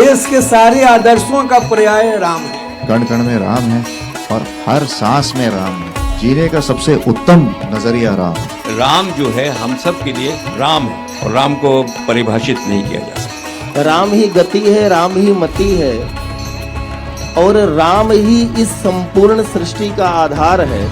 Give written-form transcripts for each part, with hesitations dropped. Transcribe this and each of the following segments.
देश के सारे आदर्शों का पर्याय राम है। कण कण में राम है और हर सांस में राम है। जीने का सबसे उत्तम नजरिया राम है। राम जो है हम सब के लिए राम है और राम को परिभाषित नहीं किया जा सकता। राम ही गति है, राम ही मति है और राम ही इस संपूर्ण सृष्टि का आधार है।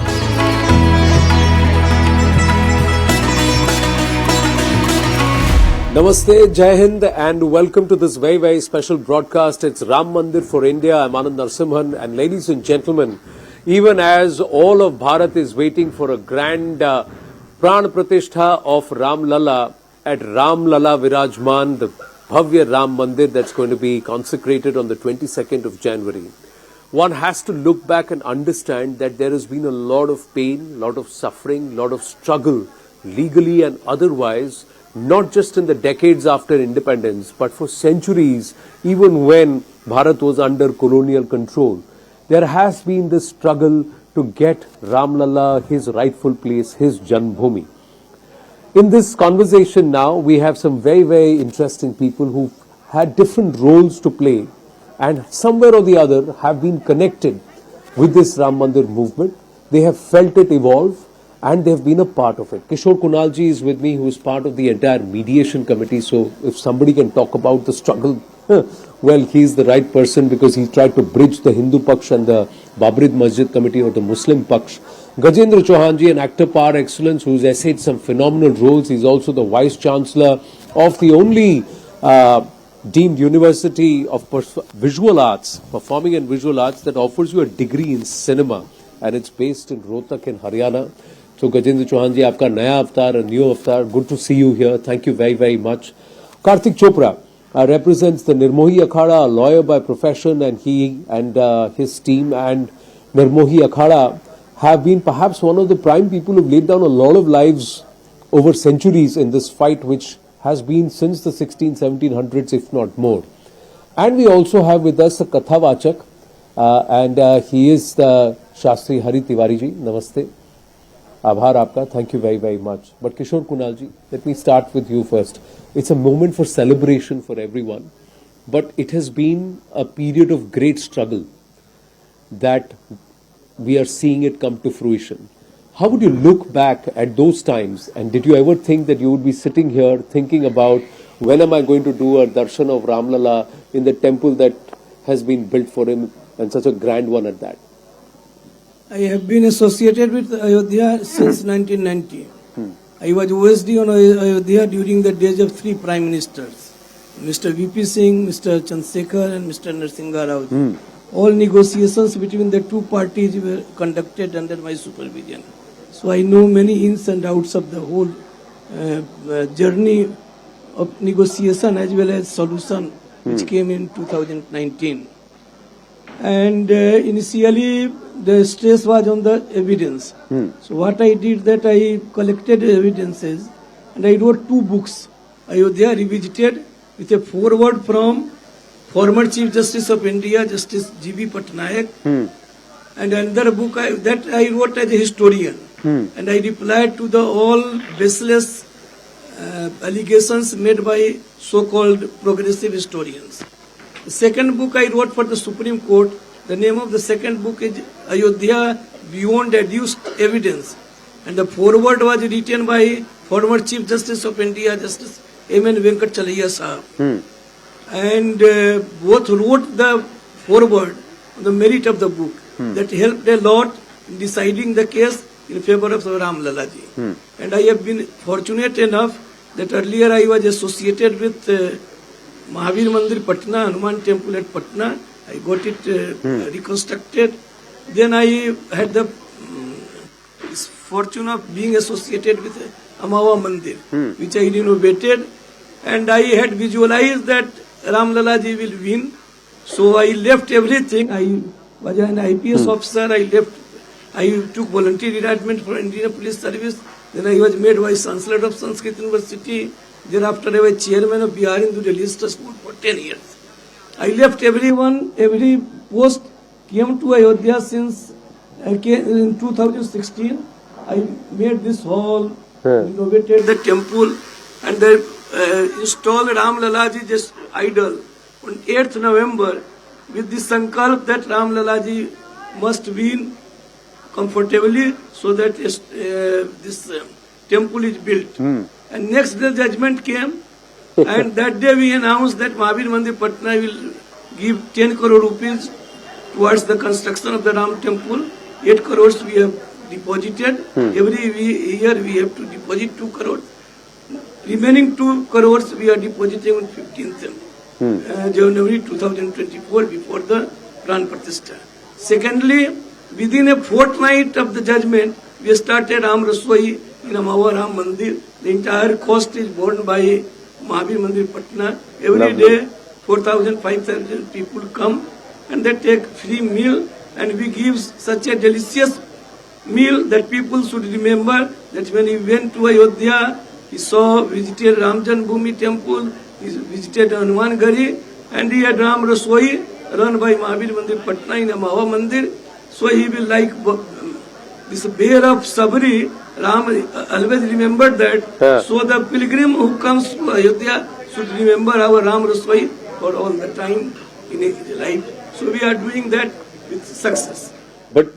Namaste, Jai Hind, and welcome to this very, very special broadcast. It's Ram Mandir for India. I'm Anand Narsimhan, and ladies and gentlemen, even as all of Bharat is waiting for a grand Pran Pratishtha of Ram Lala at Ram Lala Virajman, the Bhavya Ram Mandir that's going to be consecrated on the 22nd of January, one has to look back and understand that there has been a lot of pain, lot of suffering, lot of struggle, legally and otherwise, not just in the decades after independence, but for centuries, even when Bharat was under colonial control. There has been this struggle to get Ram Lalla his rightful place, his Janmbhumi. In this conversation now, we have some very, very interesting people who've had different roles to play and somewhere or the other have been connected with this Ram Mandir movement. They have felt it evolve and they have been a part of it. Kishore Kunalji is with me, who is part of the entire mediation committee. So if somebody can talk about the struggle, well, he is the right person because he tried to bridge the Hindu Paksh and the Babrid Masjid committee or the Muslim Paksh. Gajendra Chauhanji, an actor par excellence who's essayed some phenomenal roles. He's also the Vice Chancellor of the only deemed university of visual arts, performing and visual arts, that offers you a degree in cinema, and it's based in Rohtak in Haryana. So Gajendra Chauhanji, aapka naya avatar, a new avatar. Good to see you here. Thank you very, very much. Karthik Chopra represents the Nirmohi Akhada, a lawyer by profession, and he and his team and Nirmohi Akhada have been perhaps one of the prime people who've laid down a lot of lives over centuries in this fight, which has been since the 1700s, if not more. And we also have with us a Kathavachak, and he is the Shastri Hari Tiwari ji. Namaste. Abhar aapka. Thank you very, very much. But Kishore Kunalji, let me start with you first. It's a moment for celebration for everyone, but it has been a period of great struggle that we are seeing it come to fruition. How would you look back at those times, and did you ever think that you would be sitting here thinking about when am I going to do a darshan of Ram Lalla in the temple that has been built for him, and such a grand one at that? I have been associated with Ayodhya since 1990. I was OSD on Ayodhya during the days of three prime ministers, Mr. VP Singh, Mr. Chandrasekhar and Mr. Narasimha Rao. All negotiations between the two parties were conducted under my supervision. So I know many ins and outs of the whole journey of negotiation as well as solution which came in 2019. And initially the stress was on the evidence. So what I did that I collected evidences and I wrote two books, Ayodhya Revisited, with a foreword from former Chief Justice of India, Justice G.B. Patnaik, and another book that I wrote as a historian, and I replied to the all baseless allegations made by so-called progressive historians. The second book I wrote for the Supreme Court. The name of the second book is Ayodhya Beyond Adduced Evidence, and the foreword was written by former Chief Justice of India, Justice M.N. Venkatachalaiah Sahab. And both wrote the foreword on the merit of the book that helped a lot in deciding the case in favor of Ram Lalla ji. And I have been fortunate enough that earlier I was associated with Mahavir Mandir Patna, Hanuman Temple at Patna. I got it reconstructed. Then I had the fortune of being associated with Amawa Mandir, which I renovated. And I had visualized that Ram Lalla ji will win. So I left everything. I was an IPS officer. I took voluntary retirement for Indian Police Service. Then I was made Vice Chancellor of Sanskrit University. Thereafter I was Chairman of Bihar Hindu Religious Trust Board for 10 years. I left everyone, every post, came to Ayodhya since in 2016. I made this hall, renovated the temple, and installed Ram Lalla ji just idol on 8th November with the sankalp that Ram Lala ji must win comfortably so that this temple is built. And next day judgment came and that day we announced that Mahavir Mandir Patna will give 10 crore rupees towards the construction of the Ram temple. 8 crores we have deposited. Every year we have to deposit 2 crores. Remaining 2 crores we are depositing on 15th January 2024 before the Pran Pratishtha. Secondly, within a fortnight of the judgment, we started Ram Rasoi in Amava Ram Mandir. The entire cost is borne by Mahavir Mandir Patna. Every day 4,000, 5,000 people come and they take free meal and we give such a delicious meal that people should remember that when he went to Ayodhya, he visited Ram Janmabhoomi temple, he visited Hanuman Gari and he had Ram Rasoi run by Mahavir Mandir Patna in Amava Mandir. So he will like this bear of Sabri. Ram always remembered that. So the pilgrim who comes to Ayodhya should remember our Ram Rasoi for all the time in his life. So we are doing that with success. But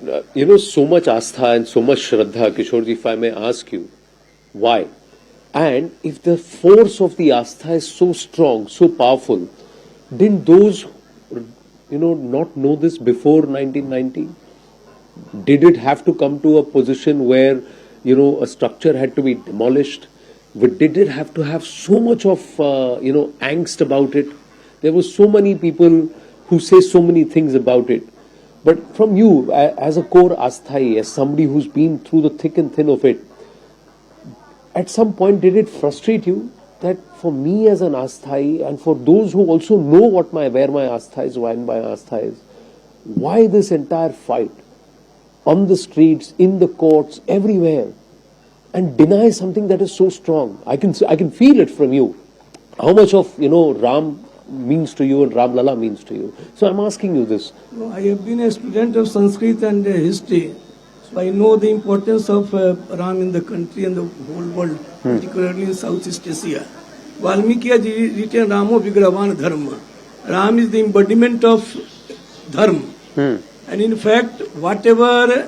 so much astha and so much shraddha, Kishorji, if I may ask you, why? And if the force of the astha is so strong, so powerful, didn't those, not know this before 1990? Did it have to come to a position where, a structure had to be demolished? But did it have to have so much of, angst about it? There were so many people who say so many things about it. But from you, as a core asthai, as somebody who's been through the thick and thin of it, at some point did it frustrate you that for me as an asthai and for those who also know where my astha is, why my astha is, why this entire fight on the streets, in the courts, everywhere, and deny something that is so strong? I can feel it from you. How much of, Ram means to you and Ram Lala means to you. So I'm asking you this. I have been a student of Sanskrit and history. So I know the importance of Ram in the country and the whole world, particularly in Southeast Asia. Valmiki has written Ramo Vigravan Dharma. Ram is the embodiment of Dharma. And in fact, whatever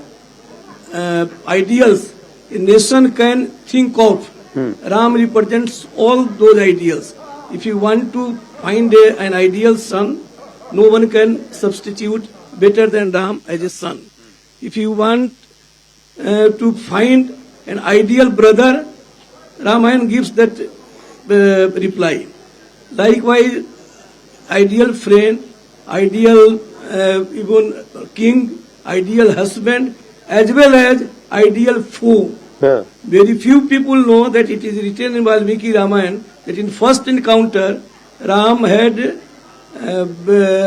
ideals a nation can think of, Ram represents all those ideals. If you want to find an ideal son, no one can substitute better than Ram as a son. If you want to find an ideal brother, Ramayana gives that reply. Likewise, ideal friend, ideal even king, ideal husband, as well as ideal foe. Very few people know that it is written in Valmiki Ramayana that in first encounter, Ram had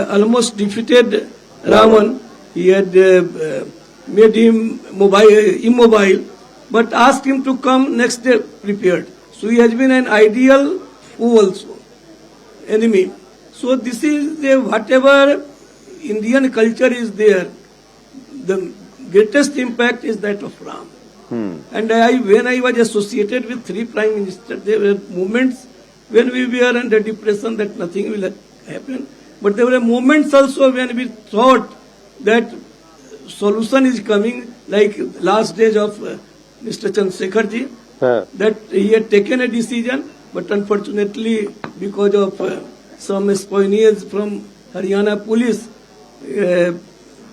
almost defeated Ravan. He had made him immobile, but asked him to come next day prepared. So he has been an ideal foe also, enemy. So this is whatever Indian culture is there, the greatest impact is that of Ram. And when I was associated with 3 prime ministers, there were moments when we were under depression that nothing will happen. But there were moments also when we thought that solution is coming, like last days of Mr. Chandrasekhar ji, that he had taken a decision, but unfortunately because of some espionage from Haryana police,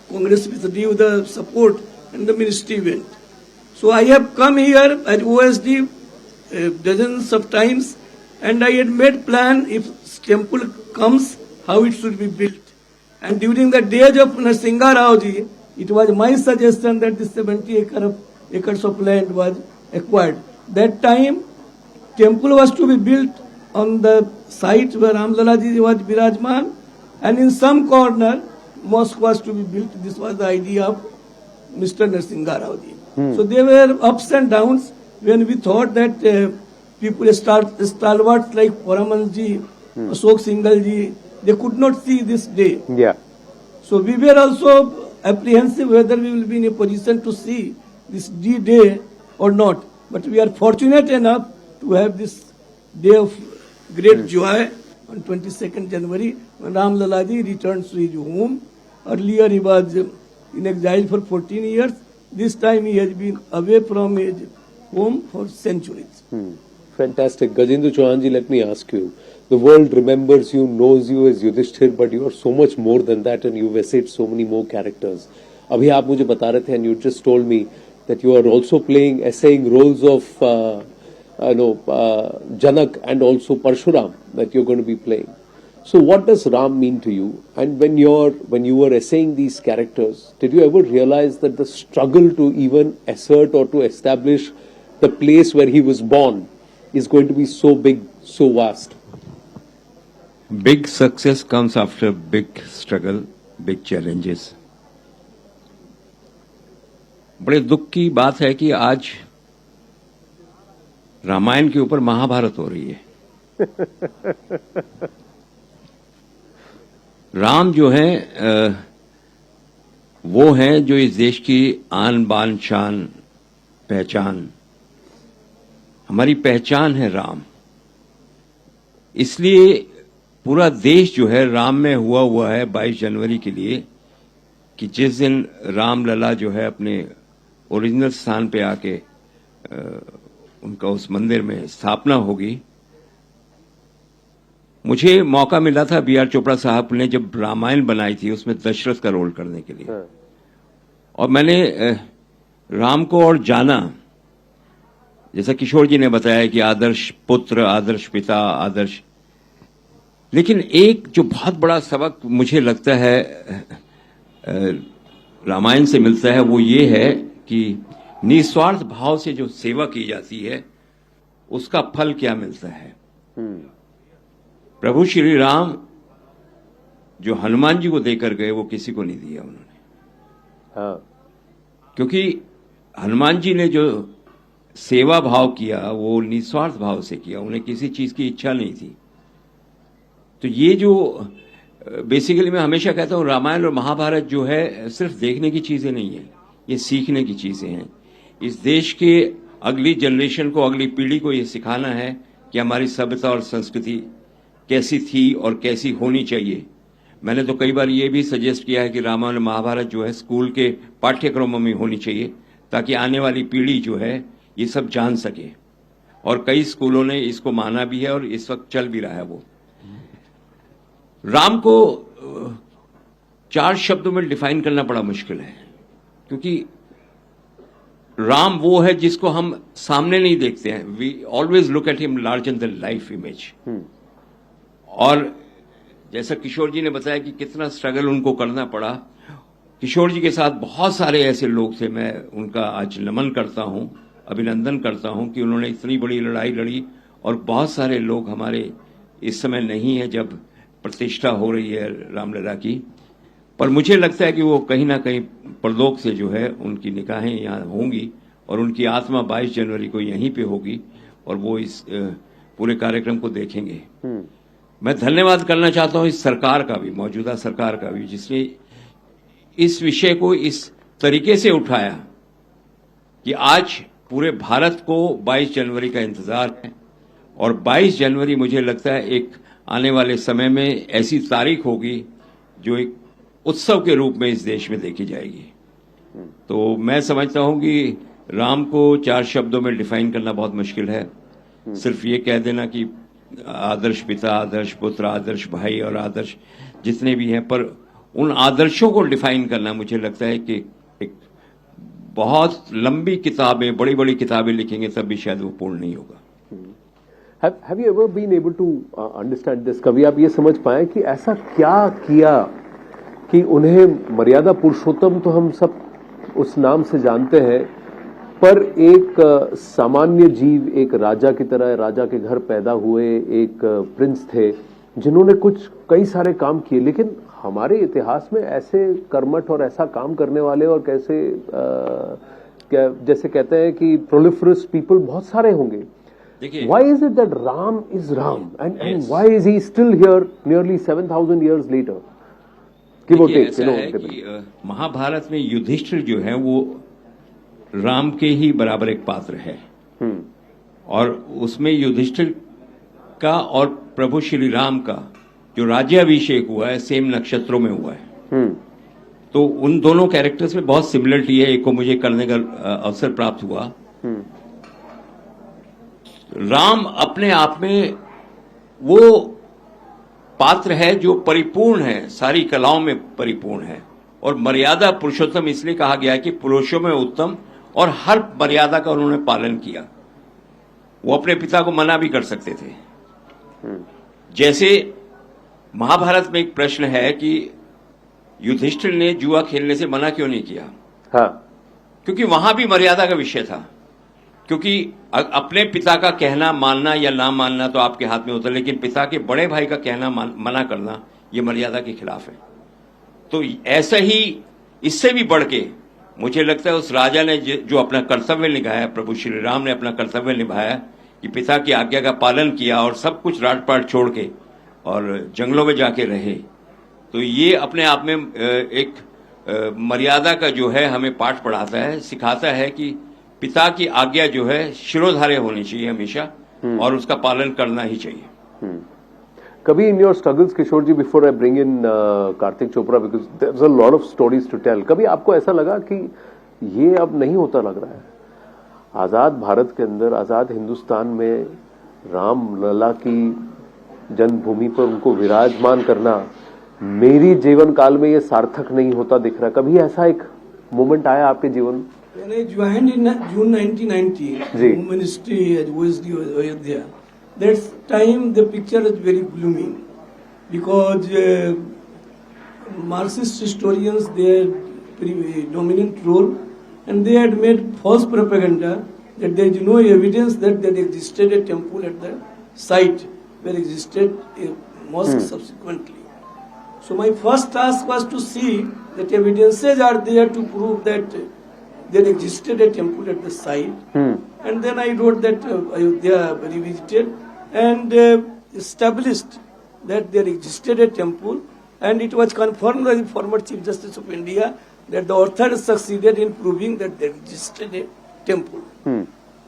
Congress withdrew the support and the ministry went. So I have come here at OSD dozens of times and I had made plan if temple comes, how it should be built. And during the days of Narsingha Rao ji, it was my suggestion that this 70 acres of land was acquired. That time, temple was to be built on the site where Ram Lala ji was Birajman, and in some corner, mosque was to be built. This was the idea of Mr. Narsingha Rao ji. So there were ups and downs when we thought that people stalwarts like Paraman ji, Ashok Singhal ji, they could not see this day. So we were also apprehensive whether we will be in a position to see this D-Day or not. But we are fortunate enough to have this day of great joy on 22nd January when Ram Lalaji returns to his home. Earlier he was in exile for 14 years. This time he has been away from his home for centuries. Fantastic. Gajendra Chauhan ji, let me ask you. The world remembers you, knows you as Yudhishthir, but you are so much more than that and you've essayed so many more characters. अभी आप मुझे बता रहे थे and you just told me that you are also essaying roles of Janak and also Parshuram that you're going to be playing. So what does Ram mean to you? And when you were essaying these characters, did you ever realize that the struggle to even assert or to establish the place where he was born is going to be so big, so vast? Big success comes after big struggle, big challenges. बड़े दुख की बात है कि आज रामायण के ऊपर महाभारत हो रही है। राम जो है वो हैं जो इस देश की आन बान शान पहचान, हमारी पहचान है राम। इसलिए पूरा देश जो है राम में हुआ है 22 जनवरी के लिए कि जिस दिन राम लला जो है अपने ओरिजिनल स्थान पे आके उनका उस मंदिर में स्थापना होगी। मुझे मौका मिला था बी आर चोपड़ा साहब ने जब रामायण बनाई थी उसमें दशरथ का रोल करने के लिए, और मैंने राम को और जाना, जैसा किशोर जी ने बताया कि आदर्श पुत्र, आदर्श पिता, आदर्श, लेकिन एक जो बहुत बड़ा सबक मुझे लगता है रामायण से मिलता है वो ये है कि निस्वार्थ भाव से जो सेवा की जाती है उसका फल क्या मिलता है। प्रभु श्री राम जो हनुमान जी को देकर गए वो किसी को नहीं दिया उन्होंने। क्योंकि हनुमान जी ने जो सेवा भाव किया वो निस्वार्थ भाव से किया, उन्हें किसी चीज की इच्छा नहीं थी। तो ये जो बेसिकली मैं हमेशा कहता हूं रामायण और महाभारत जो है सिर्फ देखने की चीजें नहीं है, ये सीखने की चीजें हैं। इस देश के अगली जनरेशन को, अगली पीढ़ी को ये सिखाना है कि हमारी सभ्यता और संस्कृति कैसी थी और कैसी होनी चाहिए। मैंने तो कई बार ये भी सजेस्ट किया है कि रामायण और महाभारत जो है स्कूल के पाठ्यक्रमों में होनी चाहिए ताकि आने वाली पीढ़ी जो है ये सब जान सके, और कई स्कूलों ने इसको माना भी है और इस वक्त चल भी रहा है। वो राम को 4 शब्दों में डिफाइन करना बड़ा मुश्किल है, क्योंकि राम वो है जिसको हम सामने नहीं देखते हैं। We always look at him larger than life image. और जैसा किशोर जी ने बताया कि कितना स्ट्रगल उनको करना पड़ा, किशोर जी के साथ बहुत सारे ऐसे लोग थे, मैं उनका आज नमन करता हूं, अभिनंदन करता हूं कि उन्होंने इतनी बड़ी लड़ाई लड़ी। और बहुत सारे लोग हमारे इस समय नहीं है जब प्रतिष्ठा हो रही है रामलला की, पर मुझे लगता है कि वो कहीं ना कहीं परलोक से जो है उनकी निगाहें यहाँ होंगी और उनकी आत्मा 22 जनवरी को यहीं पे होगी और वो इस पूरे कार्यक्रम को देखेंगे। मैं धन्यवाद करना चाहता हूं इस सरकार का भी, मौजूदा सरकार का भी, जिसने इस विषय को इस तरीके से उठाया कि आज पूरे भारत को 22 जनवरी का इंतजार है। और 22 जनवरी मुझे लगता है एक आने वाले समय में ऐसी तारीख होगी जो एक उत्सव के रूप में इस देश में देखी जाएगी। तो मैं समझता हूं कि राम को 4 शब्दों में डिफाइन करना बहुत मुश्किल है। सिर्फ ये कह देना कि आदर्श पिता, आदर्श पुत्र, आदर्श भाई और आदर्श जितने भी हैं, पर उन आदर्शों को डिफाइन करना मुझे लगता है कि एक बहुत लंबी किताबें, बड़ी बड़ी किताबें लिखेंगे तब भी शायद वो पूर्ण नहीं होगा। Have you ever been able to understand this? कभी आप ये समझ पाए कि ऐसा क्या किया कि उन्हें मर्यादा पुरुषोत्तम तो हम सब उस नाम से जानते हैं, पर एक सामान्य जीव, एक राजा की तरह राजा के घर पैदा हुए एक प्रिंस थे जिन्होंने कई सारे काम किए, लेकिन हमारे इतिहास में ऐसे कर्मठ और ऐसा काम करने वाले और कैसे जैसे कहते हैं कि प्रोलिफरस पीपल बहुत सारे होंगे। Why is it that Ram is Ram and why is he still here nearly 7,000 years later? ऐसा है कि महाभारत में युधिष्ठिर जो है वो राम के ही बराबर एक पात्र है, और उसमें युधिष्ठिर का और प्रभु श्री राम का जो राज्याभिषेक हुआ है सेम नक्षत्रों में हुआ है। तो उन दोनों कैरेक्टर्स में बहुत सिमिलरिटी है। एक को मुझे करने का अवसर प्राप्त हुआ। राम अपने आप में वो पात्र है जो परिपूर्ण है, सारी कलाओं में परिपूर्ण है। और मर्यादा पुरुषोत्तम इसलिए कहा गया है कि पुरुषों में उत्तम, और हर मर्यादा का उन्होंने पालन किया। वो अपने पिता को मना भी कर सकते थे। जैसे महाभारत में एक प्रश्न है कि युधिष्ठिर ने जुआ खेलने से मना क्यों नहीं किया? हाँ, क्योंकि वहां भी मर्यादा का विषय था। क्योंकि अपने पिता का कहना मानना या ना मानना तो आपके हाथ में होता है, लेकिन पिता के बड़े भाई का कहना मना करना ये मर्यादा के खिलाफ है। तो ऐसा ही इससे भी बढ़ के मुझे लगता है उस राजा ने जो अपना कर्तव्य निभाया, प्रभु श्री राम ने अपना कर्तव्य निभाया कि पिता की आज्ञा का पालन किया और सब कुछ राजपाट छोड़ के और जंगलों में जाके रहे। तो ये अपने आप में एक मर्यादा का जो है हमें पाठ पढ़ाता है, सिखाता है कि पिता की आज्ञा जो है शिरोधार्य होनी चाहिए हमेशा, और उसका पालन करना ही चाहिए। कभी in your struggles, Kishore ji, before I bring in Kartik Chopra, because there is a lot of stories to tell, कभी आपको ऐसा लगा कि ये अब नहीं होता लग रहा है? आजाद भारत के अंदर, आजाद हिंदुस्तान में राम लला की जन्मभूमि पर उनको विराजमान करना मेरी जीवन काल में ये सार्थक नहीं होता दिख रहा। कभी ऐसा एक मोमेंट आया आपके जीवन? When I joined in June 1990, ji. Home Ministry at OSD Ayodhya, that time the picture is very gloomy because Marxist historians, their dominant role, and they had made false propaganda that there is no evidence that there existed a temple at the site where existed a mosque subsequently. So my first task was to see that evidences are there to prove that there existed a temple at the site. And then I wrote that Ayodhya revisited and established that there existed a temple, and it was confirmed by the former Chief Justice of India that the author succeeded in proving that there existed a temple.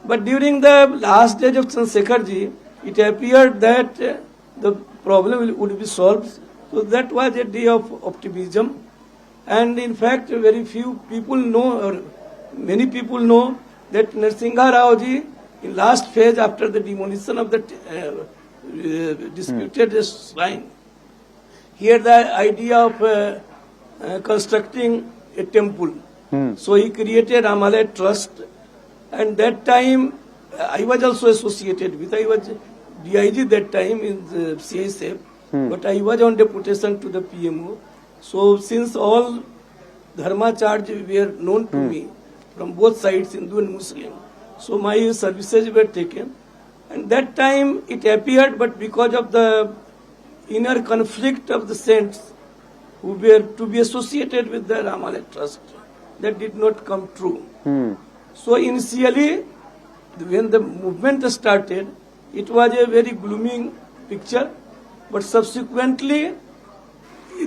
But during the last days of Chandrasekhar ji, it appeared that the problem would be solved. So that was a day of optimism, and in fact very few people know, or many people know, that Narsingha Rao ji, in last phase after the demolition of the disputed shrine, he had the idea of constructing a temple. So he created Ramalaya Trust, and that time I was also associated with, I was DIG that time in the CSF, but I was on deputation to the PMO. So since all dharmacharya were known to me from both sides, Hindu and Muslim, so my services were taken. And that time it appeared, but because of the inner conflict of the saints who were to be associated with the Ramalaya Trust, that did not come true. So initially, when the movement started, it was a very gloomy picture, but subsequently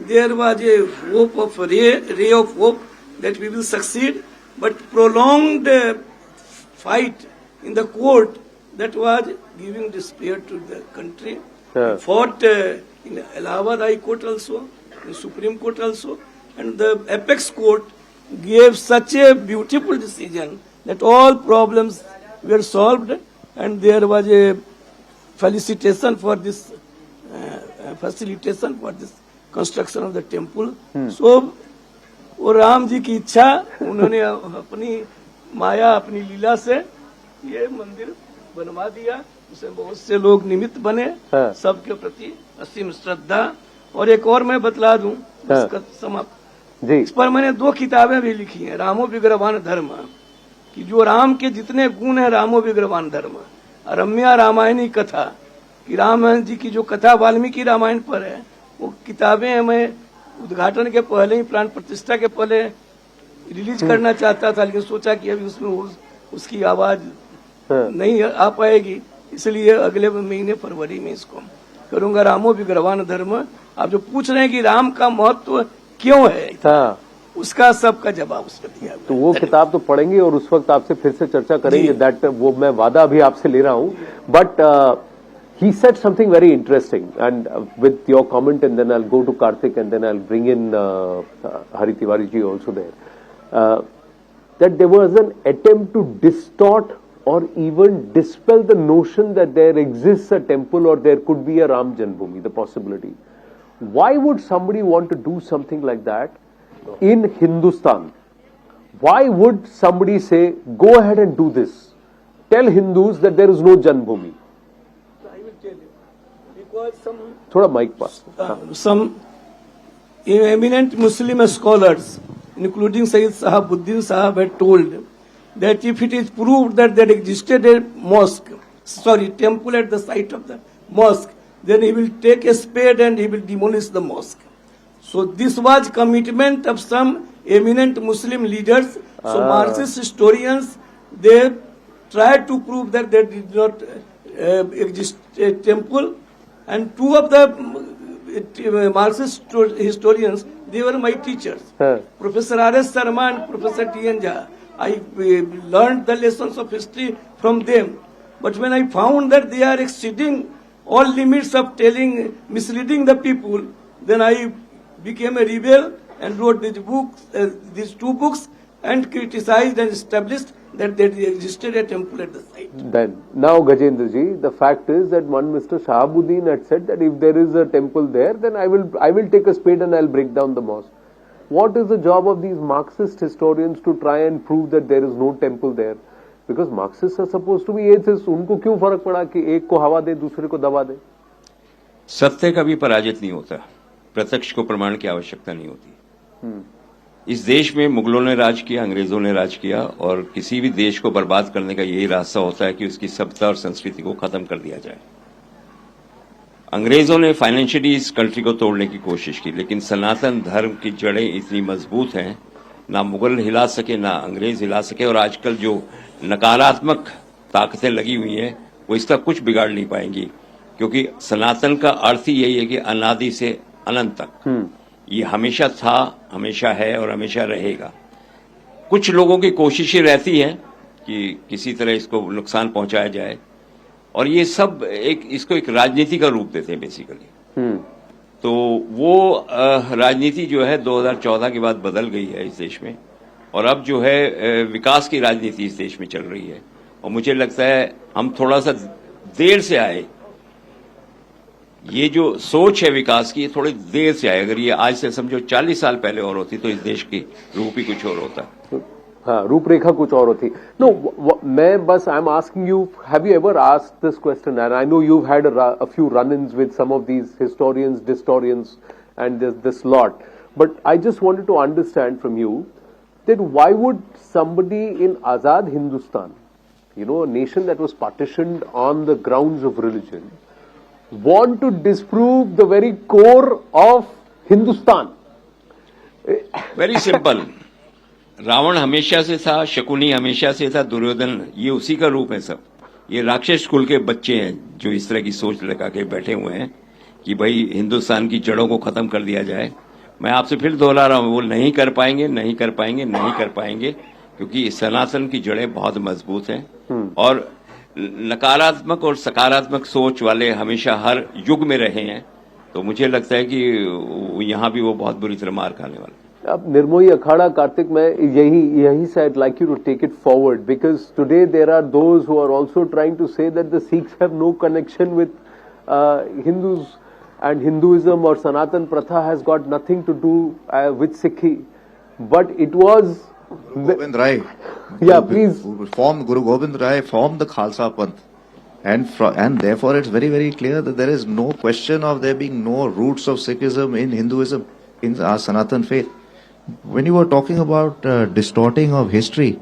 there was a hope of ray of hope that we will succeed. But prolonged fight in the court, that was giving despair to the country. Yeah. Fought in Allahabad High Court also, in Supreme Court also, and the apex court gave such a beautiful decision that all problems were solved, and there was a facilitation for this construction of the temple. So वो राम जी की इच्छा, उन्होंने अपनी माया, अपनी लीला से ये मंदिर बनवा दिया। उसमें बहुत से लोग निमित्त बने, सबके प्रति असीम श्रद्धा। और एक और मैं बतला दूं, उसका समाप्त, इस पर मैंने 2 किताबें भी लिखी हैं, रामो विग्रहवान धर्म, कि जो राम के जितने गुण हैं, रामो विग्रहवान धर्म, रम्या रामायणी कथा, कि राम जी की जो कथा वाल्मीकि रामायण पर है, वो किताबें मैं उद्घाटन के पहले ही, प्राण प्रतिष्ठा के पहले रिलीज करना चाहता था, लेकिन सोचा कि अभी उसमें उसकी आवाज नहीं आ पाएगी, इसलिए अगले महीने फरवरी में इसको करूंगा। रामो विग्रहवान धर्म। आप जो पूछ रहे हैं कि राम का महत्व क्यों है, उसका सबका जवाब उसमें दिया। तो वो किताब तो पढ़ेंगे और उस वक्त आपसे फिर से चर्चा करेंगे, दैट वो मैं वादा अभी आपसे ले रहा हूं। But he said something very interesting, and with your comment, and then I'll go to Karthik, and then I'll bring in Hari Tiwari ji also there. That there was an attempt to distort or even dispel the notion that there exists a temple or there could be a Ram Janmabhoomi, the possibility. Why would somebody want to do something like that in Hindustan? Why would somebody say, go ahead and do this? Tell Hindus that there is no Janmabhoomi. I will tell you. Because Thoda mic pass. some eminent Muslim scholars, including Sayyid Sahabuddin Sahab, had told that if it is proved that there existed a temple at the site of the mosque, then he will take a spade and he will demolish the mosque. So this was commitment of some eminent Muslim leaders. So Marxist historians, they tried to prove that there did not exist a temple, and two of the Marxist historians, they were my teachers, Professor R.S. Sharma and Professor T.N. Jha. I learned the lessons of history from them. But when I found that they are exceeding all limits of misleading the people, then I became a rebel and wrote these two books, and criticized and established that there existed a temple at the site. Then, now Gajendra ji, the fact is that one Mr. Shahabuddin had said that if there is a temple there, then I will take a spade and I'll break down the mosque. What is the job of these Marxist historians to try and prove that there is no temple there? Because Marxists are supposed to be atheists. उनको क्यों फर्क पड़ा कि एक को हवा दे दूसरे को दबा दे? सत्य कभी पराजित नहीं होता, प्रत्यक्ष को प्रमाण की आवश्यकता नहीं होती। इस देश में मुगलों ने राज किया, अंग्रेजों ने राज किया, और किसी भी देश को बर्बाद करने का यही रास्ता होता है कि उसकी सभ्यता और संस्कृति को खत्म कर दिया जाए। अंग्रेजों ने फाइनेंशियली इस कंट्री को तोड़ने की कोशिश की, लेकिन सनातन धर्म की जड़ें इतनी मजबूत हैं, ना मुगल हिला सके ना अंग्रेज हिला सके, और आजकल जो नकारात्मक ताकतें लगी हुई हैं वो इसका कुछ बिगाड़ नहीं पाएंगी, क्योंकि सनातन का अर्थ ही यही है कि अनादि से अनंत तक ये हमेशा था, हमेशा है और हमेशा रहेगा। कुछ लोगों की कोशिशें रहती हैं कि किसी तरह इसको नुकसान पहुंचाया जाए, और ये सब इसको एक राजनीति का रूप देते हैं बेसिकली। तो वो राजनीति जो है 2014 के बाद बदल गई है इस देश में, और अब जो है विकास की राजनीति इस देश में चल रही है, और मुझे लगता है हम थोड़ा सा देर से आए। ये जो सोच है विकास की, ये थोड़ी देर से आए। अगर ये आज से समझो 40 साल पहले और होती तो इस देश की रूप ही कुछ और होता। हाँ, रूपरेखा कुछ और होती। नो, मैं बस I am asking you, have you ever asked this question? And I know you had a few रन-ins with some of these historians, distorians and this lot, but I just wanted to understand from you that why would somebody in Azad Hindustan, you know, a nation that was partitioned on the grounds of religion, want to disprove the very core of Hindustan? Very simple. Ravan हमेशा से था, शकुनी हमेशा से था, दुर्योधन ये उसी का रूप है। सब ये राक्षस कुल के बच्चे हैं जो इस तरह की सोच लगा के बैठे हुए हैं कि भाई हिंदुस्तान की जड़ों को खत्म कर दिया जाए। मैं आपसे फिर दोहरा रहा हूं, वो नहीं कर पाएंगे, नहीं कर पाएंगे, नहीं कर पाएंगे, क्योंकि सनातन की जड़ें बहुत मजबूत हैं, और नकारात्मक और सकारात्मक सोच वाले हमेशा हर युग में रहे हैं। तो मुझे लगता है कि यहां भी वो बहुत बुरी तरह मार खाने वाले। अब निर्मोही अखाड़ा, कार्तिक, मैं यही से I'd like you to take it forward, because today there are those who are also trying to say that the Sikhs have no connection with Hindus, and Hinduism or Sanatan Pratha has got nothing to do with Sikhi, but it was Guru Gobind Rai. Yeah, please. Guru Gobind Rai formed the Khalsa Panth, and therefore it's very, very clear that there is no question of there being no roots of Sikhism in Hinduism, in our Sanatan faith. When you were talking about distorting of history,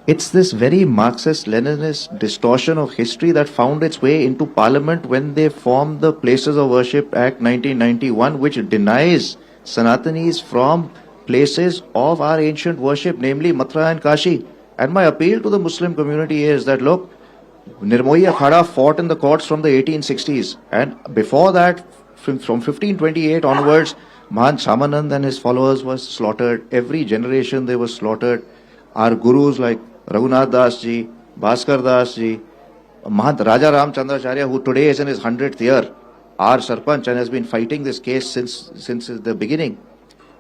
it's this very Marxist-Leninist distortion of history that found its way into Parliament when they formed the Places of Worship Act 1991, which denies Sanatanis from places of our ancient worship, namely Mathura and Kashi. And my appeal to the Muslim community is that, look, Nirmohi Akhada fought in the courts from the 1860s, and before that, from 1528 onwards, Mahan Samanand and his followers were slaughtered. Every generation they were slaughtered. Our gurus like Raghunath Das ji, Bhaskar Das ji, Raja Ramchandracharya, who today is in his 100th year, our Sarpanch, and has been fighting this case since the beginning.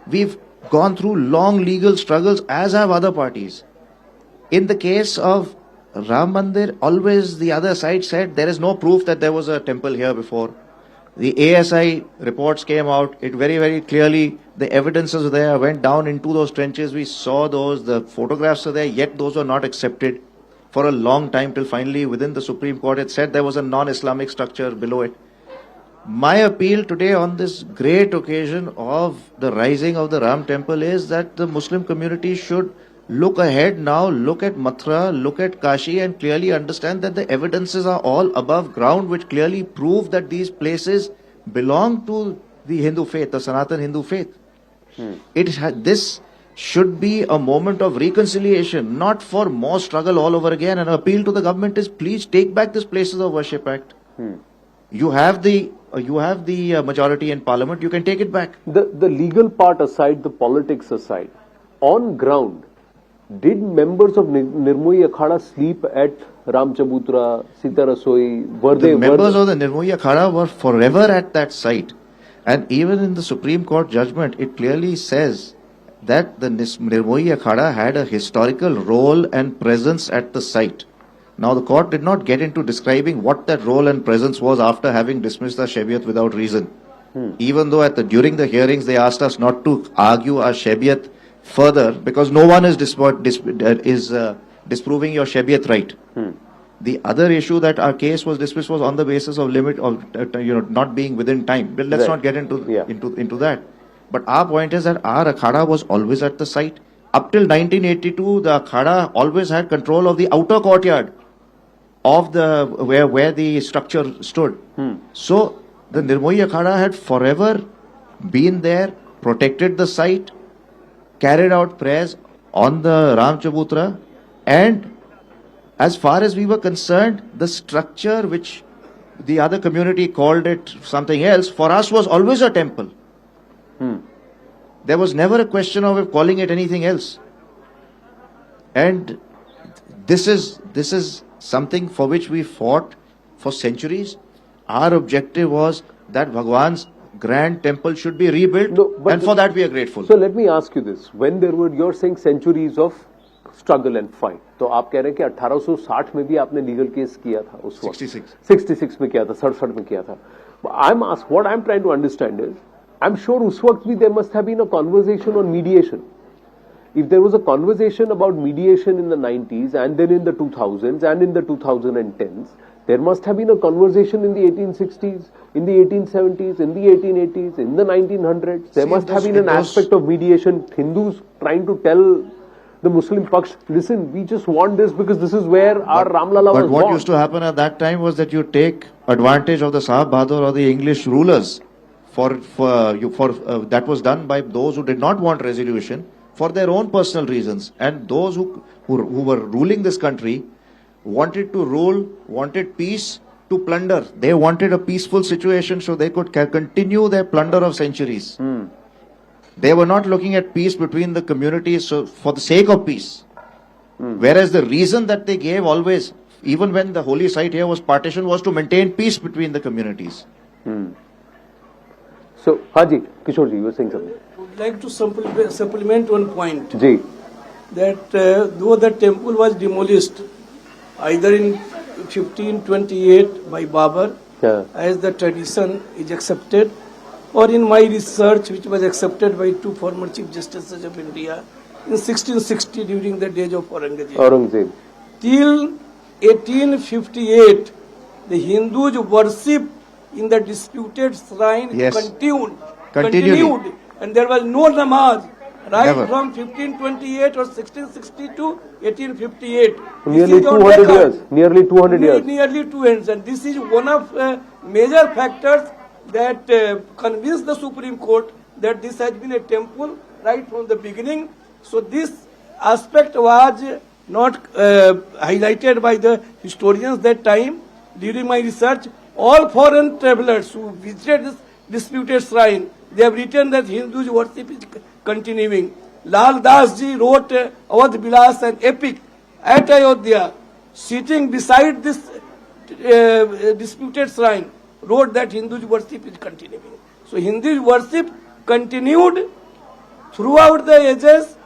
We've gone through long legal struggles, as have other parties. In the case of Ram Mandir, always the other side said there is no proof that there was a temple here before. The ASI reports came out, it very, very clearly, the evidence is there, went down into those trenches, we saw those, the photographs are there, yet those were not accepted for a long time till finally within the Supreme Court it said there was a non-Islamic structure below it. My appeal today on this great occasion of the rising of the Ram temple is that the Muslim community should look ahead now, look at Mathura, look at Kashi and clearly understand that the evidences are all above ground which clearly prove that these places belong to the Hindu faith, the Sanatan Hindu faith. This should be a moment of reconciliation, not for more struggle all over again. An appeal to the government is please take back this Places of Worship Act. You have the majority in Parliament, you can take it back. The legal part aside, the politics aside, on ground, did members of Nirmohi Akhada sleep at Ram Chabutra, Sita Rasoi? The members of the Nirmohi Akhada were forever at that site. And even in the Supreme Court judgment, it clearly says that the Nirmohi Akhada had a historical role and presence at the site. Now, the court did not get into describing what that role and presence was after having dismissed our Shebiyat without reason. Even though during the hearings they asked us not to argue our Shebiyat further because no one is disproving your Shebiyat right. The other issue that our case was dismissed was on the basis of limit of not being within time. But let's not get into that. But our point is that our Akhada was always at the site. Up till 1982, the Akhada always had control of the outer courtyard of the where the structure stood. So the Nirmohi Akhada had forever been there, protected the site, carried out prayers on the Ram Chabutra, and as far as we were concerned, the structure which the other community called it something else, for us was always a temple. There was never a question of calling it anything else. And this is something for which we fought for centuries. Our objective was that Bhagwan's grand temple should be rebuilt, and for that we are grateful. So let me ask you this. When there were, you're saying centuries of struggle and fight. तो आप कह रहे हैं कि 1860 में भी आपने legal case किया था उस वक्त 66 में किया था 67 में किया था. What I'm trying to understand is, I'm sure उस वक्त भी there must have been a conversation on mediation. If there was a conversation about mediation in the 90s and then in the 2000s and in the 2010s, there must have been a conversation in the 1860s, in the 1870s, in the 1880s, in the 1900s. There must have been an aspect of mediation. Hindus trying to tell the Muslim Paksh, listen, we just want this because this is where our Ramlala was born. But what used to happen at that time was that you take advantage of the Sahab Bahadur or the English rulers that was done by those who did not want resolution for their own personal reasons. And those who were ruling this country wanted to rule, wanted peace to plunder. They wanted a peaceful situation so they could continue their plunder of centuries. They were not looking at peace between the communities for the sake of peace. Whereas the reason that they gave always, even when the holy site here was partitioned, was to maintain peace between the communities. So, Haji, Kishore ji, you were saying something. I would like to supplement one point. Ji. That though the temple was demolished either in 1528 by Babur, as the tradition is accepted, or in my research which was accepted by two former Chief Justices of India in 1660 during the days of Aurangzeb. Till 1858, the Hindus worship in the disputed shrine continued, and there was no namaz from 1528 or 1660 to 1858. Nearly 200 years. Nearly 200 years. Nearly 2 years, and this is one of major factors that convinced the Supreme Court that this has been a temple right from the beginning. So this aspect was not highlighted by the historians that time. During my research, all foreign travelers who visited this disputed shrine, they have written that Hindus worship is continuing. Lal Das ji wrote Awadh Bilas, an epic at Ayodhya, sitting beside this disputed shrine wrote that Hindu worship is continuing. So Hindu worship continued throughout the ages.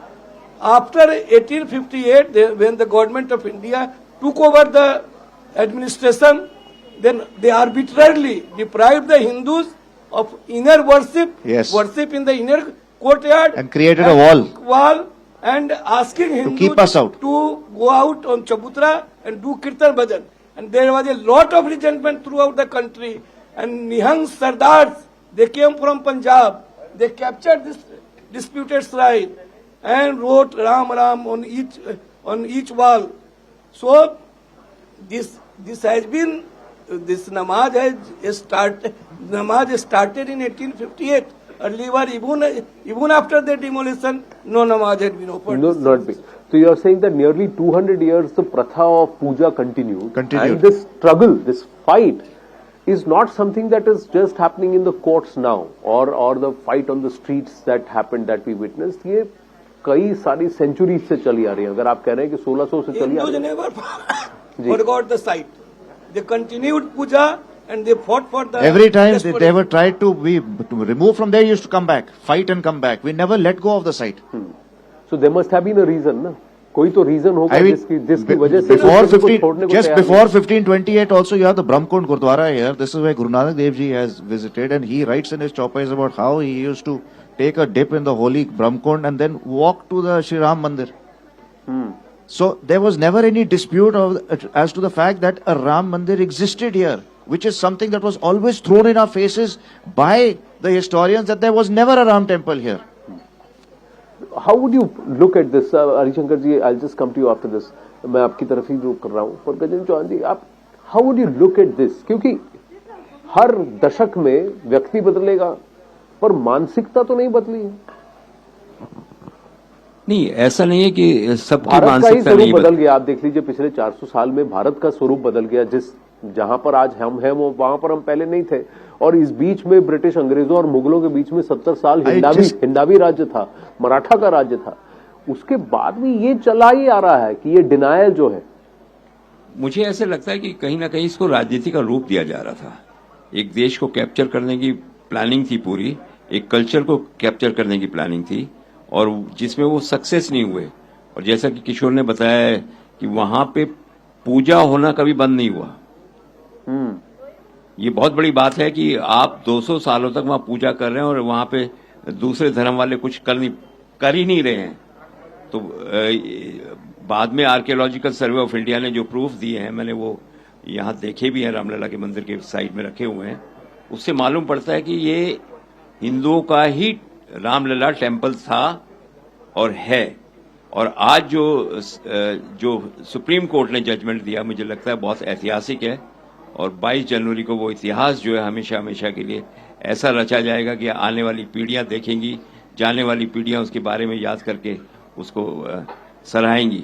After 1858, when the government of India took over the administration, then they arbitrarily deprived the Hindus of inner worship, Yes. worship in the inner courtyard, And created a wall. and asking Hindus keep us out. to go out on Chabutra and do Kirtan Bhajan. And there was a lot of resentment throughout the country. And Nihang Sardars, they came from Punjab. They captured this disputed shrine and wrote Ram Ram on each wall. So this has been, this namaz started in 1858. Earlier, even after the demolition, no namaz had been offered. No, not big. So you are saying that nearly 200 years the pratha of puja continued. And this struggle, this fight is not something that is just happening in the courts now or the fight on the streets that happened that we witnessed. ये कई सारी century से चली आ रही है. अगर आप कह रहे हैं कि 1600 से चली आ रही है. Hindus never forgot the site. They continued puja and they fought for the... Every time they were tried to remove from there, used to come back, fight and come back. We never let go of the site. So there must have been a reason, ना? कोई तो reason होगा I mean, जिसकी वजह से just before 1528 also you have the Brahmkund Gurdwara here. This is where Guru Nanak Dev Ji has visited, and he writes in his chaupas about how he used to take a dip in the holy Brahmkund and then walk to the Shri Ram Mandir. So there was never any dispute as to the fact that a Ram Mandir existed here, which is something that was always thrown in our faces by the historians, that there was never a Ram temple here. How would you look at this, Harishankar ji? I'll just come to you after this. मैं आपकी तरफ ही रुक कर रहा हूँ. पर गजेंद्र चौहान जी, आप how would you look at this? क्योंकि हर दशक में व्यक्ति बदलेगा, पर मानसिकता तो नहीं बदली है. नहीं, ऐसा नहीं है कि सबकी भारत का ही मानसिकता नहीं स्वरूप बदल गया. आप देख लीजिए पिछले 400 साल में भारत का स्वरूप बदल गया. जहां पर आज हम हैं वो वहां पर हम पहले नहीं थे. और इस बीच में ब्रिटिश, अंग्रेजों और मुगलों के बीच में 70 साल हिंदावी राज्य था, मराठा का राज्य था. उसके बाद भी ये चला ही आ रहा है कि ये डिनायल जो है. मुझे ऐसे लगता है कि कहीं ना कहीं इसको राजनीति का रूप दिया जा रहा था. एक देश को कैप्चर करने की प्लानिंग थी पूरी, एक कल्चर को कैप्चर करने की प्लानिंग थी, और जिसमें वो सक्सेस नहीं हुए. और जैसा कि किशोर ने बताया है कि वहां पे पूजा होना कभी बंद नहीं हुआ. ये बहुत बड़ी बात है कि आप 200 सालों तक वहां पूजा कर रहे हैं और वहां पे दूसरे धर्म वाले कुछ कर ही नहीं रहे हैं. तो बाद में आर्कियोलॉजिकल सर्वे ऑफ इंडिया ने जो प्रूफ दिए हैं, मैंने वो यहां देखे भी हैं, रामलला के मंदिर के साइड में रखे हुए हैं. उससे मालूम पड़ता है कि ये हिंदुओं का ही रामलला टेम्पल था और है. और आज जो सुप्रीम कोर्ट ने जजमेंट दिया, मुझे लगता है बहुत ऐतिहासिक है. और 22 जनवरी को वो इतिहास जो है हमेशा हमेशा के लिए ऐसा रचा जाएगा कि आने वाली पीढ़ियां देखेंगी, जाने वाली पीढ़ियां उसके बारे में याद करके उसको सराहेंगी.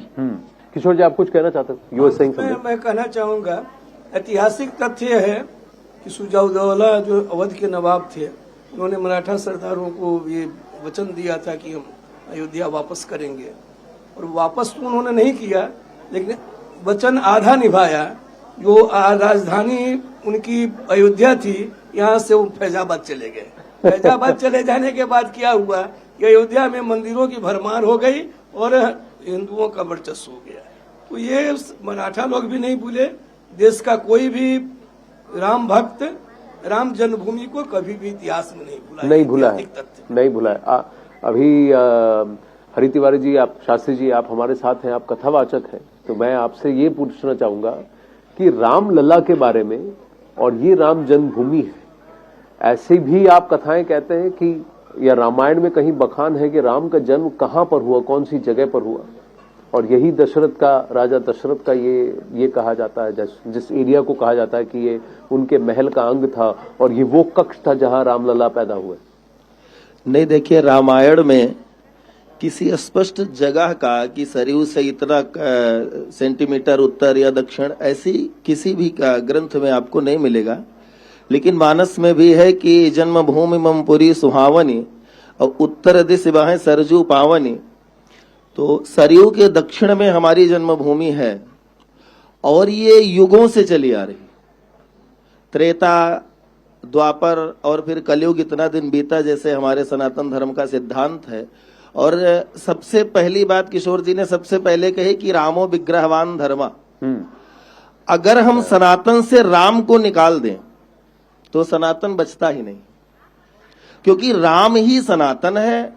किशोर जी, आप कुछ कहना चाहते हैं? मैं कहना चाहूंगा, ऐतिहासिक तथ्य है कि सुजाउद्दौला जो अवध के नवाब थे, उन्होंने मराठा सरदारों को ये वचन दिया था कि हम अयोध्या वापस करेंगे. और वापस तो उन्होंने नहीं किया, लेकिन वचन आधा निभाया. जो राजधानी उनकी अयोध्या थी, यहाँ से वो फैजाबाद चले गए. फैजाबाद चले जाने के बाद क्या हुआ कि अयोध्या में मंदिरों की भरमार हो गई और हिंदुओं का वर्चस्व हो गया. तो ये मराठा लोग भी नहीं भूले. देश का कोई भी राम भक्त राम जन्मभूमि को कभी भी इतिहास में नहीं भूला है. अभी हरि तिवारी जी, आप शास्त्री जी, आप हमारे साथ हैं, आप कथावाचक हैं. तो मैं आपसे ये पूछना चाहूंगा कि रामलला के बारे में, और ये राम जन्मभूमि है, ऐसी भी आप कथाएं कहते हैं कि या रामायण में कहीं बखान है कि राम का जन्म कहां पर हुआ, कौन सी जगह पर हुआ. और यही दशरथ का, राजा दशरथ का ये कहा जाता है, जिस एरिया को कहा जाता है कि ये उनके महल का अंग था और ये वो कक्ष था जहां रामलला पैदा हुए. नहीं, देखिए, रामायण में किसी स्पष्ट जगह का कि सरयू से इतना सेंटीमीटर उत्तर या दक्षिण, ऐसी किसी भी का ग्रंथ में आपको नहीं मिलेगा. लेकिन मानस में भी है कि जन्मभूमि मम पुरी सुहावनी और उत्तर दिश बहे सरजू पावनी. तो सरयू के दक्षिण में हमारी जन्मभूमि है और ये युगों से चली आ रही. त्रेता, द्वापर और फिर कलयुग इतना दिन बीता जैसे हमारे सनातन धर्म का सिद्धांत है। और सबसे पहली बात किशोर जी ने सबसे पहले कही कि रामो विग्रहवान धर्मा। अगर हम सनातन से राम को निकाल दें तो सनातन बचता ही नहीं, क्योंकि राम ही सनातन है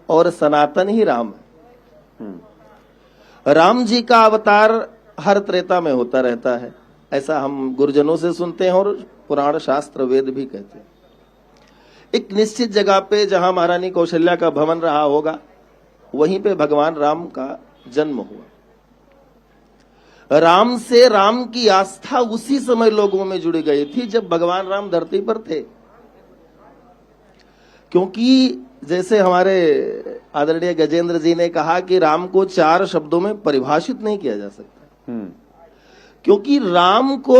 और सनातन ही राम है। राम जी का अवतार हर त्रेता में होता रहता है, ऐसा हम गुरुजनों से सुनते हैं और पुराण शास्त्र वेद भी कहते हैं। एक निश्चित जगह पे जहां महारानी कौशल्या का भवन रहा होगा, वहीं पे भगवान राम का जन्म हुआ। राम से राम की आस्था उसी समय लोगों में जुड़ गई थी जब भगवान राम धरती पर थे, क्योंकि जैसे हमारे आदरणीय गजेंद्र जी ने कहा कि राम को 4 शब्दों में परिभाषित नहीं किया जा सकता, क्योंकि राम को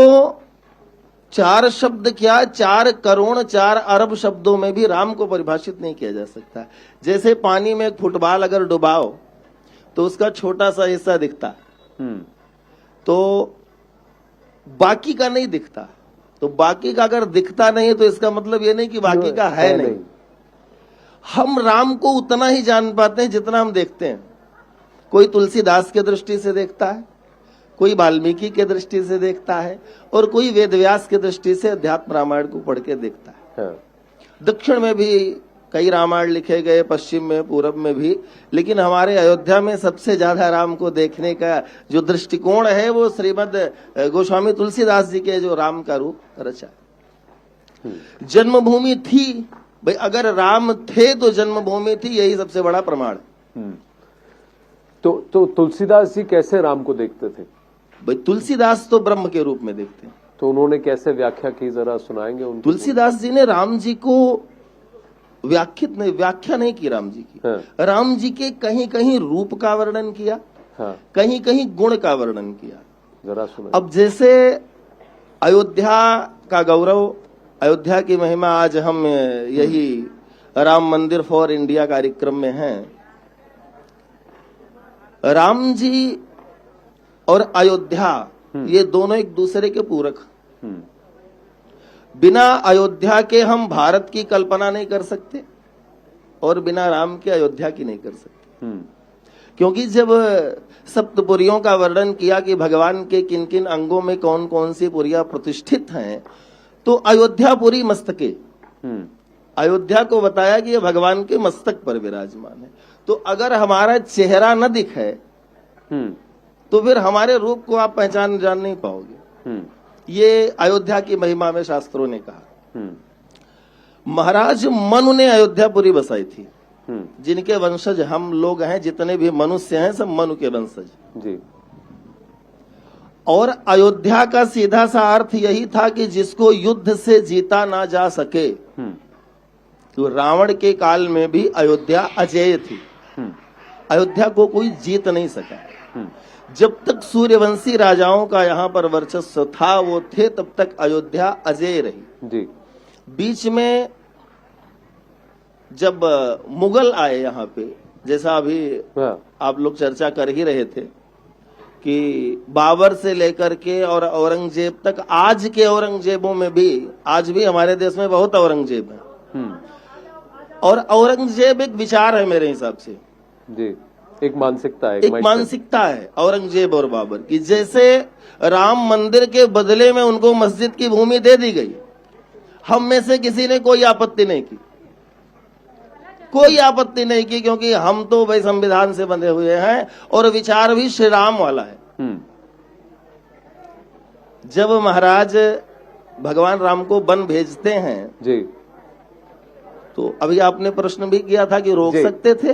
4 शब्द क्या 4 करोड़ 4 अरब शब्दों में भी राम को परिभाषित नहीं किया जा सकता। जैसे पानी में एक फुटबॉल अगर डुबाओ तो उसका छोटा सा हिस्सा दिखता है, तो बाकी का नहीं दिखता। तो बाकी का अगर दिखता नहीं तो इसका मतलब ये नहीं कि बाकी का है नहीं। हम राम को उतना ही जान पाते हैं जितना हम देखते हैं। कोई तुलसीदास के दृष्टि से देखता है, कोई वाल्मीकि के दृष्टि से देखता है, और कोई वेदव्यास के दृष्टि से अध्यात्म रामायण को पढ़ के देखता है। दक्षिण में भी कई रामायण लिखे गए, पश्चिम में, पूरब में भी, लेकिन हमारे अयोध्या में सबसे ज्यादा राम को देखने का जो दृष्टिकोण है वो श्रीमद गोस्वामी तुलसीदास जी के जो राम का रूप रचा। जन्मभूमि थी भाई, अगर राम थे तो जन्मभूमि थी, यही सबसे बड़ा प्रमाण। तो तुलसीदास जी कैसे राम को देखते थे? भाई तुलसीदास तो ब्रह्म के रूप में देखते हैं। तो उन्होंने कैसे व्याख्या की, जरा सुनाएंगे उनको? तुलसीदास जी ने राम जी को व्याख्या नहीं की राम जी की। हाँ। राम जी के कहीं कहीं रूप का वर्णन किया, हाँ। कहीं कहीं गुण का वर्णन किया। जरा सुनाइए। अब जैसे अयोध्या का गौरव, अयोध्या की महिमा, आज हम यही राम मंदिर फॉर इंडिया कार्यक्रम में हैं। राम जी और अयोध्या ये दोनों एक दूसरे के पूरक। बिना अयोध्या के हम भारत की कल्पना नहीं कर सकते और बिना राम के अयोध्या की नहीं कर सकते। क्योंकि जब सप्तपुरियों का वर्णन किया कि भगवान के किन किन अंगों में कौन कौन सी पुरियां प्रतिष्ठित हैं, तो अयोध्यापुरी मस्तके, अयोध्या को बताया कि ये भगवान के मस्तक पर विराजमान है। तो अगर हमारा चेहरा न दिखे तो फिर हमारे रूप को आप पहचान जान नहीं पाओगे। ये अयोध्या की महिमा में शास्त्रों ने कहा। महाराज मनु ने अयोध्यापुरी बसाई थी, जिनके वंशज हम लोग हैं, जितने भी मनुष्य हैं सब मनु के वंशज जी। और अयोध्या का सीधा सा अर्थ यही था कि जिसको युद्ध से जीता ना जा सके। तो रावण के काल में भी अयोध्या अजेय थी, अयोध्या को कोई जीत नहीं सका। जब तक सूर्यवंशी राजाओं का यहाँ पर वर्चस्व था, वो थे, तब तक अयोध्या अजेय रही जी। बीच में जब मुगल आए यहाँ पे, जैसा अभी आप लोग चर्चा कर ही रहे थे कि बाबर से लेकर के और औरंगजेब तक, आज के औरंगजेबों में भी, आज भी हमारे देश में बहुत औरंगजेब है, और औरंगजेब एक विचार है मेरे हिसाब से जी, एक मानसिकता है, एक मानसिकता है औरंगजेब और बाबर की। जैसे राम मंदिर के बदले में उनको मस्जिद की भूमि दे दी गई, हम में से किसी ने कोई आपत्ति नहीं की, कोई आपत्ति नहीं की, क्योंकि हम तो भाई संविधान से बंधे हुए हैं और विचार भी श्री राम वाला है। जब महाराज भगवान राम को वन भेजते हैं जी, तो अभी आपने प्रश्न भी किया था कि रोक सकते थे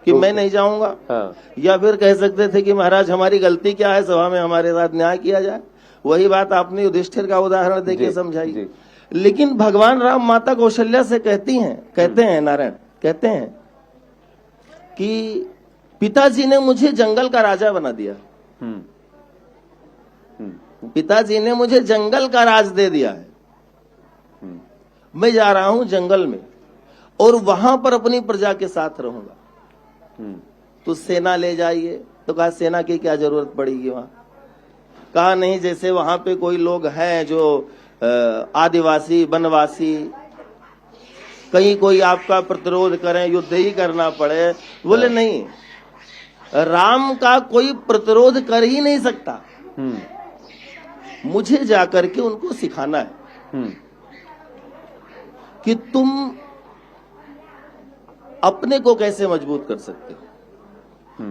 कि मैं नहीं जाऊंगा, या फिर कह सकते थे कि महाराज हमारी गलती क्या है, सभा में हमारे साथ न्याय किया जाए। वही बात आपने युधिष्ठिर का उदाहरण देके समझाई। लेकिन भगवान राम माता कौशल्या से कहते हैं नारायण कहते हैं कि पिताजी ने मुझे जंगल का राजा बना दिया, पिताजी ने मुझे जंगल का राज दे दिया है। मैं जा रहा हूं जंगल में और वहां पर अपनी प्रजा के साथ रहूंगा। तो सेना ले जाइए, तो कहा सेना की क्या जरूरत पड़ेगी वहां। कहा नहीं, जैसे वहां पे कोई लोग हैं जो आदिवासी वनवासी, कहीं कोई आपका प्रतिरोध करें, युद्ध ही करना पड़े, बोले नहीं, राम का कोई प्रतिरोध कर ही नहीं सकता। मुझे जाकर के उनको सिखाना है कि तुम अपने को कैसे मजबूत कर सकते हो,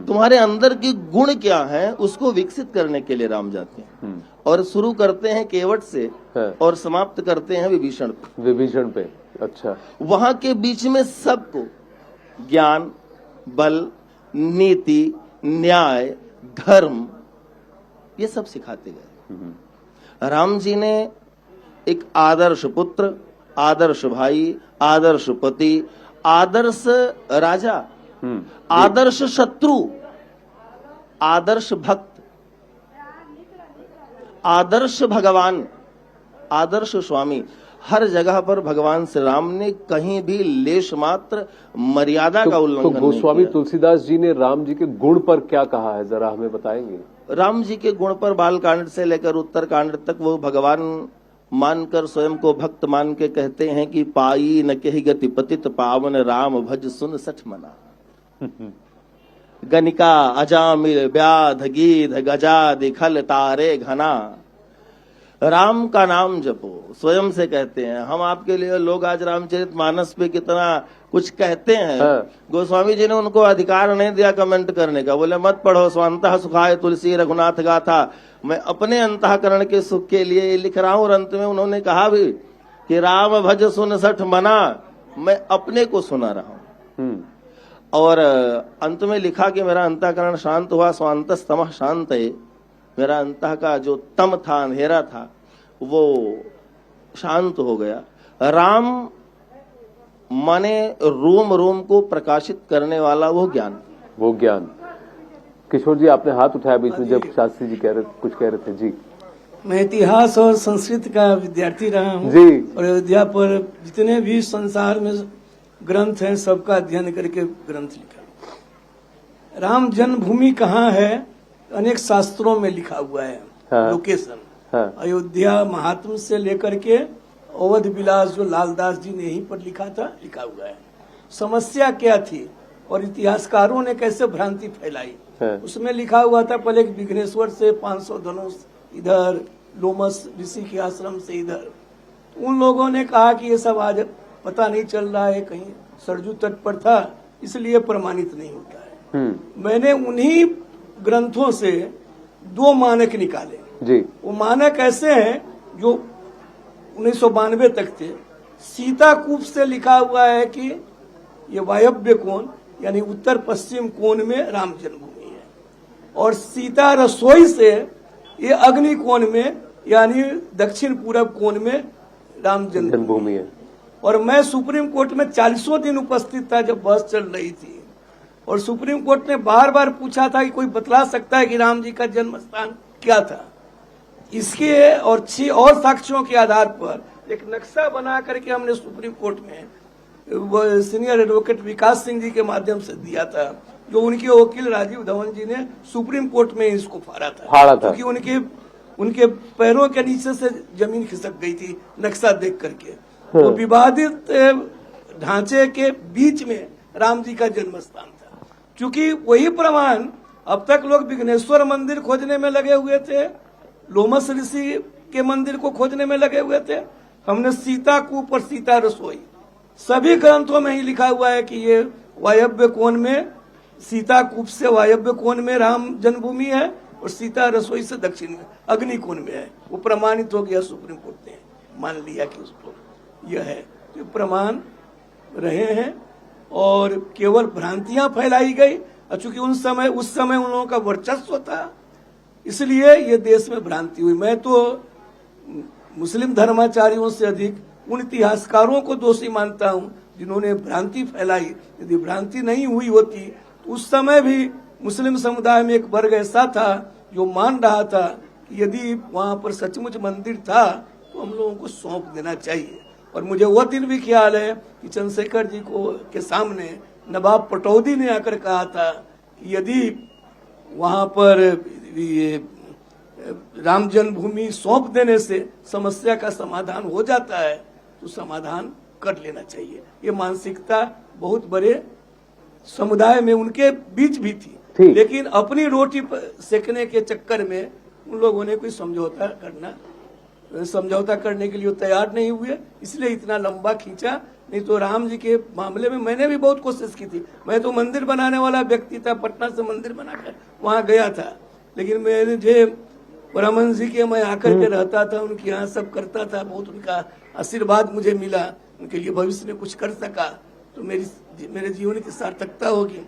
तुम्हारे अंदर के गुण क्या हैं, उसको विकसित करने के लिए राम जाते हैं। और शुरू करते हैं केवट से और समाप्त करते हैं विभीषण पे। विभीषण पे, अच्छा। वहां के बीच में सबको ज्ञान, बल, नीति, न्याय, धर्म, ये सब सिखाते गए। राम जी ने एक आदर्श पुत्र, आदर्श भाई, आदर्श पति, आदर्श राजा, आदर्श शत्रु, आदर्श भक्त, आदर्श भगवान, आदर्श स्वामी, हर जगह पर भगवान श्री राम ने कहीं भी लेश मात्र मर्यादा का उल्लंघन नहीं किया। गोस्वामी तुलसीदास जी ने राम जी के गुण पर क्या कहा है, जरा हमें बताएंगे? राम जी के गुण पर बालकांड से लेकर उत्तरकांड तक वो भगवान मानकर, स्वयं को भक्त मान के कहते हैं कि पाई न कहि गति पतित पावन राम भज सुन सठ मना। गनिका अजामिल व्याध गीध गजा दिखल तारे घना। राम का नाम जपो, स्वयं से कहते हैं। हम आपके लिए लोग आज रामचरितमानस पे कितना कुछ कहते हैं। गोस्वामी जी ने उनको अधिकार नहीं दिया कमेंट करने का, बोले मत पढ़ो, स्वांतः सुखाय तुलसी रघुनाथ गाथा। मैं अपने अंतःकरण के सुख के लिए लिख रहा हूं। और अंत में उन्होंने कहा भी कि राम भज सुन सठ मना, मैं अपने को सुना रहा हूं। और अंत में लिखा कि मेरा अंतःकरण शांत हुआ, स्वांतस्तमः शांत है। मेरा अंतः का जो तम था, अंधेरा था, वो शांत हो गया। राम माने रोम रोम को प्रकाशित करने वाला वो ज्ञान। वो ज्ञान। किशोर जी, आपने हाथ उठाया बीच में जब शास्त्री जी कुछ कह रहे थे जी। मैं इतिहास और संस्कृत का विद्यार्थी रहा हूँ जी। और अयोध्या पर जितने भी संसार में ग्रंथ हैं, सबका अध्ययन करके ग्रंथ लिखा। राम जन्मभूमि कहाँ है, अनेक शास्त्रों में लिखा हुआ है। लोकेशन अयोध्या महात्म से लेकर के अवध विलास, जो लालदास जी ने यहीं पर लिखा था, लिखा हुआ है। समस्या क्या थी और इतिहासकारों ने कैसे भ्रांति फैलाई, उसमें लिखा हुआ था। पहले विघ्नेश्वर से 500 धनुष इधर, लोमस ऋषि के आश्रम से इधर। उन लोगों ने कहा कि ये सब आज पता नहीं चल रहा है, कहीं सरजू तट पर था, इसलिए प्रमाणित नहीं होता है। मैंने उन्हीं ग्रंथों से 2 मानक निकाले जी। वो मानक ऐसे हैं जो 1992 तक थे। सीता कूप से लिखा हुआ है कि ये वायव्य कोण यानी उत्तर पश्चिम कोण में राम जन्मभूमि है, और सीता रसोई से ये अग्नि कोण में यानी दक्षिण पूरब कोण में राम जन्मभूमि है। और मैं सुप्रीम कोर्ट में 40 दिन उपस्थित था जब बहस चल रही थी, और सुप्रीम कोर्ट ने बार बार पूछा था कि कोई बतला सकता है कि राम जी का जन्म स्थान क्या था। इसके और 6 और साक्ष्यों के आधार पर एक नक्शा बना करके हमने सुप्रीम कोर्ट में सीनियर एडवोकेट विकास सिंह जी के माध्यम से दिया था, जो उनके वकील राजीव धवन जी ने सुप्रीम कोर्ट में इसको फाड़ा था। क्योंकि उनके पैरों के नीचे से जमीन खिसक गई थी नक्शा देख करके। तो विवादित ढांचे के बीच में राम जी का जन्म स्थान था। क्योंकि वही प्रमाण अब तक लोग विघ्नेश्वर मंदिर खोजने में लगे हुए थे, लोमस ऋषि के मंदिर को खोजने में लगे हुए थे। हमने सीता कूप और सीता रसोई सभी ग्रंथों में ही लिखा हुआ है कि ये वायव्य कोण में, सीता कूप से वायव्य कोण में राम जन्मभूमि है, और सीता रसोई से दक्षिण में अग्नि कोण में है। वो प्रमाणित हो गया, सुप्रीम कोर्ट ने मान लिया कि उसको यह है। तो प्रमाण रहे हैं और केवल भ्रांतियां फैलाई गई। चूंकि उस समय उन लोगों का वर्चस्व था, इसलिए ये देश में भ्रांति हुई। मैं तो मुस्लिम धर्माचार्यों से अधिक उन इतिहासकारों को दोषी मानता हूं जिन्होंने भ्रांति फैलाई। यदि भ्रांति नहीं हुई होती तो उस समय भी मुस्लिम समुदाय में एक वर्ग ऐसा था जो मान रहा था कि यदि वहां पर सचमुच मंदिर था तो हम लोगों को सौंप देना चाहिए। और मुझे वो दिन भी ख्याल है कि चंद्रशेखर जी को के सामने नवाब पटौदी ने आकर कहा था कि यदि वहां पर ये राम जन्मभूमि सौंप देने से समस्या का समाधान हो जाता है तो समाधान कर लेना चाहिए। ये मानसिकता बहुत बड़े समुदाय में उनके बीच भी थी, ठीक। लेकिन अपनी रोटी सेकने के चक्कर में उन लोगों ने कोई समझौता करने के लिए तैयार नहीं हुए, इसलिए इतना लंबा खींचा। नहीं तो राम जी के मामले में मैंने भी बहुत कोशिश की थी। मैं तो मंदिर बनाने वाला व्यक्ति था, पटना से मंदिर बनाकर वहां गया था, लेकिन मेरे जो ब्रह्मन जी के मैं आकर के रहता था, उनके यहाँ सब करता था, बहुत उनका आशीर्वाद मुझे मिला, उनके लिए भविष्य में कुछ कर सका तो मेरे जीवन की सार्थकता होगी।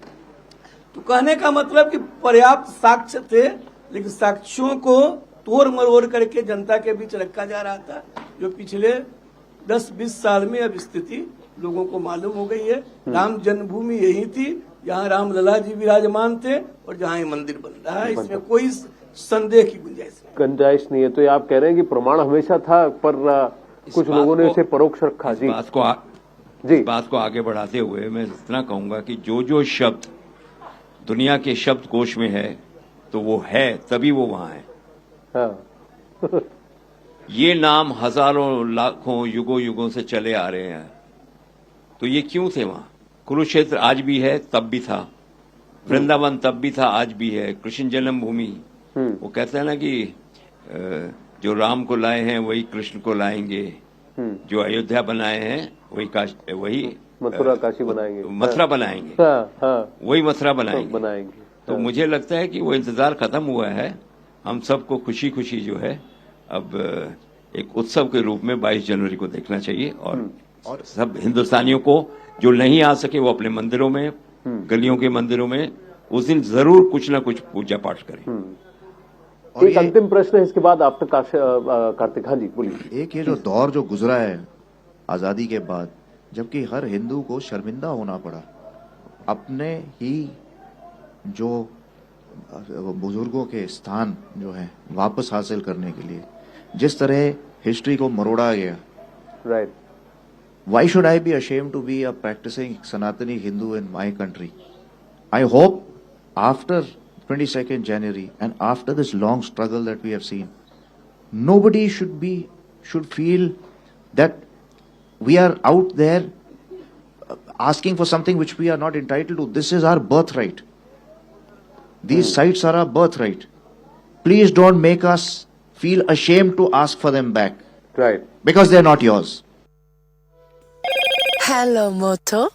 तो कहने का मतलब कि पर्याप्त साक्ष्य थे, लेकिन साक्ष्यों को तोड़ मरोड़ करके जनता के बीच रखा जा रहा था, जो पिछले 10-20 साल में अब स्थिति लोगों को मालूम हो गई है। राम जन्मभूमि यही थी जहाँ राम लला जी विराजमान थे और जहाँ ये मंदिर बन रहा है, इसमें कोई संदेह की गुंजाइश नहीं है। तो ये आप कह रहे हैं कि प्रमाण हमेशा था, पर कुछ लोगों ने इसे परोक्ष रखा। जी, इस बात को आगे बढ़ाते हुए मैं इतना कहूंगा कि जो शब्द दुनिया के शब्दकोश में है तो वो है, तभी वो वहां है। हाँ। ये नाम हजारों लाखों युगों से चले आ रहे हैं, तो ये क्यों थे वहां? कुरुक्षेत्र आज भी है, तब भी था। वृंदावन तब भी था, आज भी है। कृष्ण जन्मभूमि, वो कहते हैं ना कि जो राम को लाए हैं वही कृष्ण को लाएंगे, जो अयोध्या बनाए हैं वही मथुरा काशी बनाएंगे, मथुरा बनाएंगे। वही मथुरा बनाएंगे। तो मुझे लगता है कि वो इंतजार खत्म हुआ है। हम सबको खुशी खुशी जो है अब एक उत्सव के रूप में 22 जनवरी को देखना चाहिए, और सब हिंदुस्तानियों को जो नहीं आ सके वो अपने मंदिरों में, गलियों के मंदिरों में उस दिन जरूर कुछ ना कुछ पूजा पाठ करें। और एक अंतिम प्रश्न है, इसके बाद आप तक कार्तिक। हाँ जी, बोलिए। एक ये जो दौर जो गुजरा है आजादी के बाद, जबकि हर हिंदू को शर्मिंदा होना पड़ा अपने ही जो बुजुर्गों के स्थान जो है वापस हासिल करने के लिए, जिस तरह हिस्ट्री को मरोड़ा गया। Right. Why should I be ashamed to be a practicing Sanatani Hindu in my country? I hope after 22nd January and after this long struggle that we have seen, nobody should feel that we are out there asking for something which we are not entitled to. This is our birthright. These sites are our birthright. Please don't make us feel ashamed to ask for them back. Right. Because they're not yours. Hello, Moto.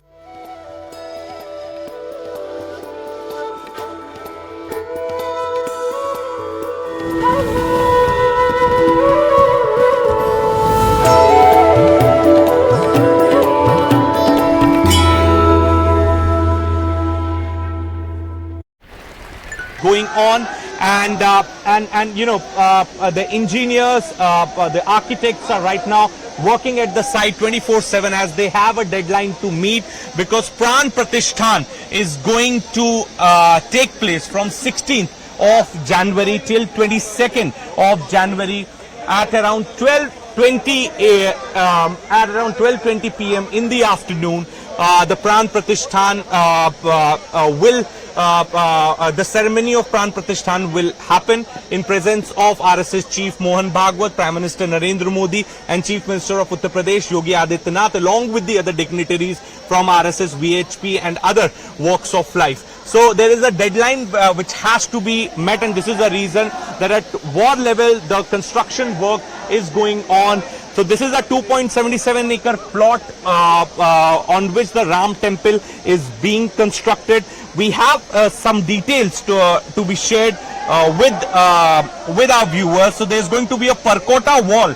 Going on, and you know, the engineers, the architects are right now working at the site 24/7 as they have a deadline to meet, because Pran Pratishthan is going to take place from 16th of January till 22nd of January at around 12:20 p.m. in the afternoon. The Pran Pratishthan the ceremony of Pran Pratishthan will happen in presence of RSS Chief Mohan Bhagwat, Prime Minister Narendra Modi and Chief Minister of Uttar Pradesh Yogi Adityanath, along with the other dignitaries from RSS, VHP and other walks of life. So there is a deadline which has to be met, and this is the reason that at war level the construction work is going on. So this is a 2.77 acre plot on which the Ram temple is being constructed. We have some details to be shared with our viewers. So there's going to be a Parkota wall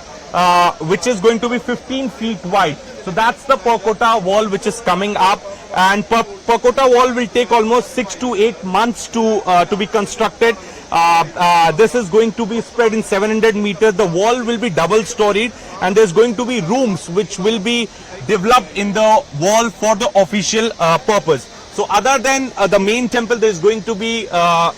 which is going to be 15 feet wide. So that's the Parkota wall which is coming up, and Parkota wall will take almost 6 to 8 months to be constructed. This is going to be spread in 700 meters. The wall will be double storied, and there's going to be rooms which will be developed in the wall for the official purpose. So other than the main temple, there's going to be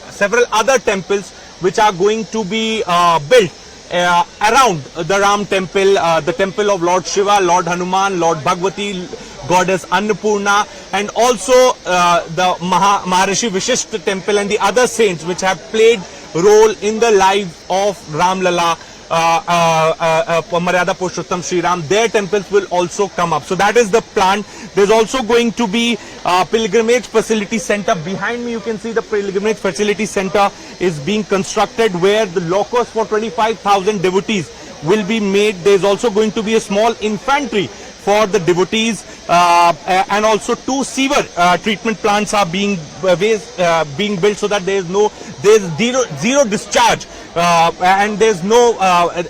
several other temples which are going to be built around the Ram temple, the temple of Lord Shiva, Lord Hanuman, Lord Bhagwati, Goddess Annapurna, and also the Maharishi Vishishta temple and the other saints which have played role in the life of Ram Lala, Maryada Purushottam Shri Ram. Their temples will also come up. So that is the plan. There's also going to be pilgrimage facility center. Behind me you can see the pilgrimage facility center is being constructed, where the locus for 25,000 devotees will be made. There's also going to be a small infantry for the devotees, and also 2 sewer treatment plants are being built, so that there's zero discharge, and there's no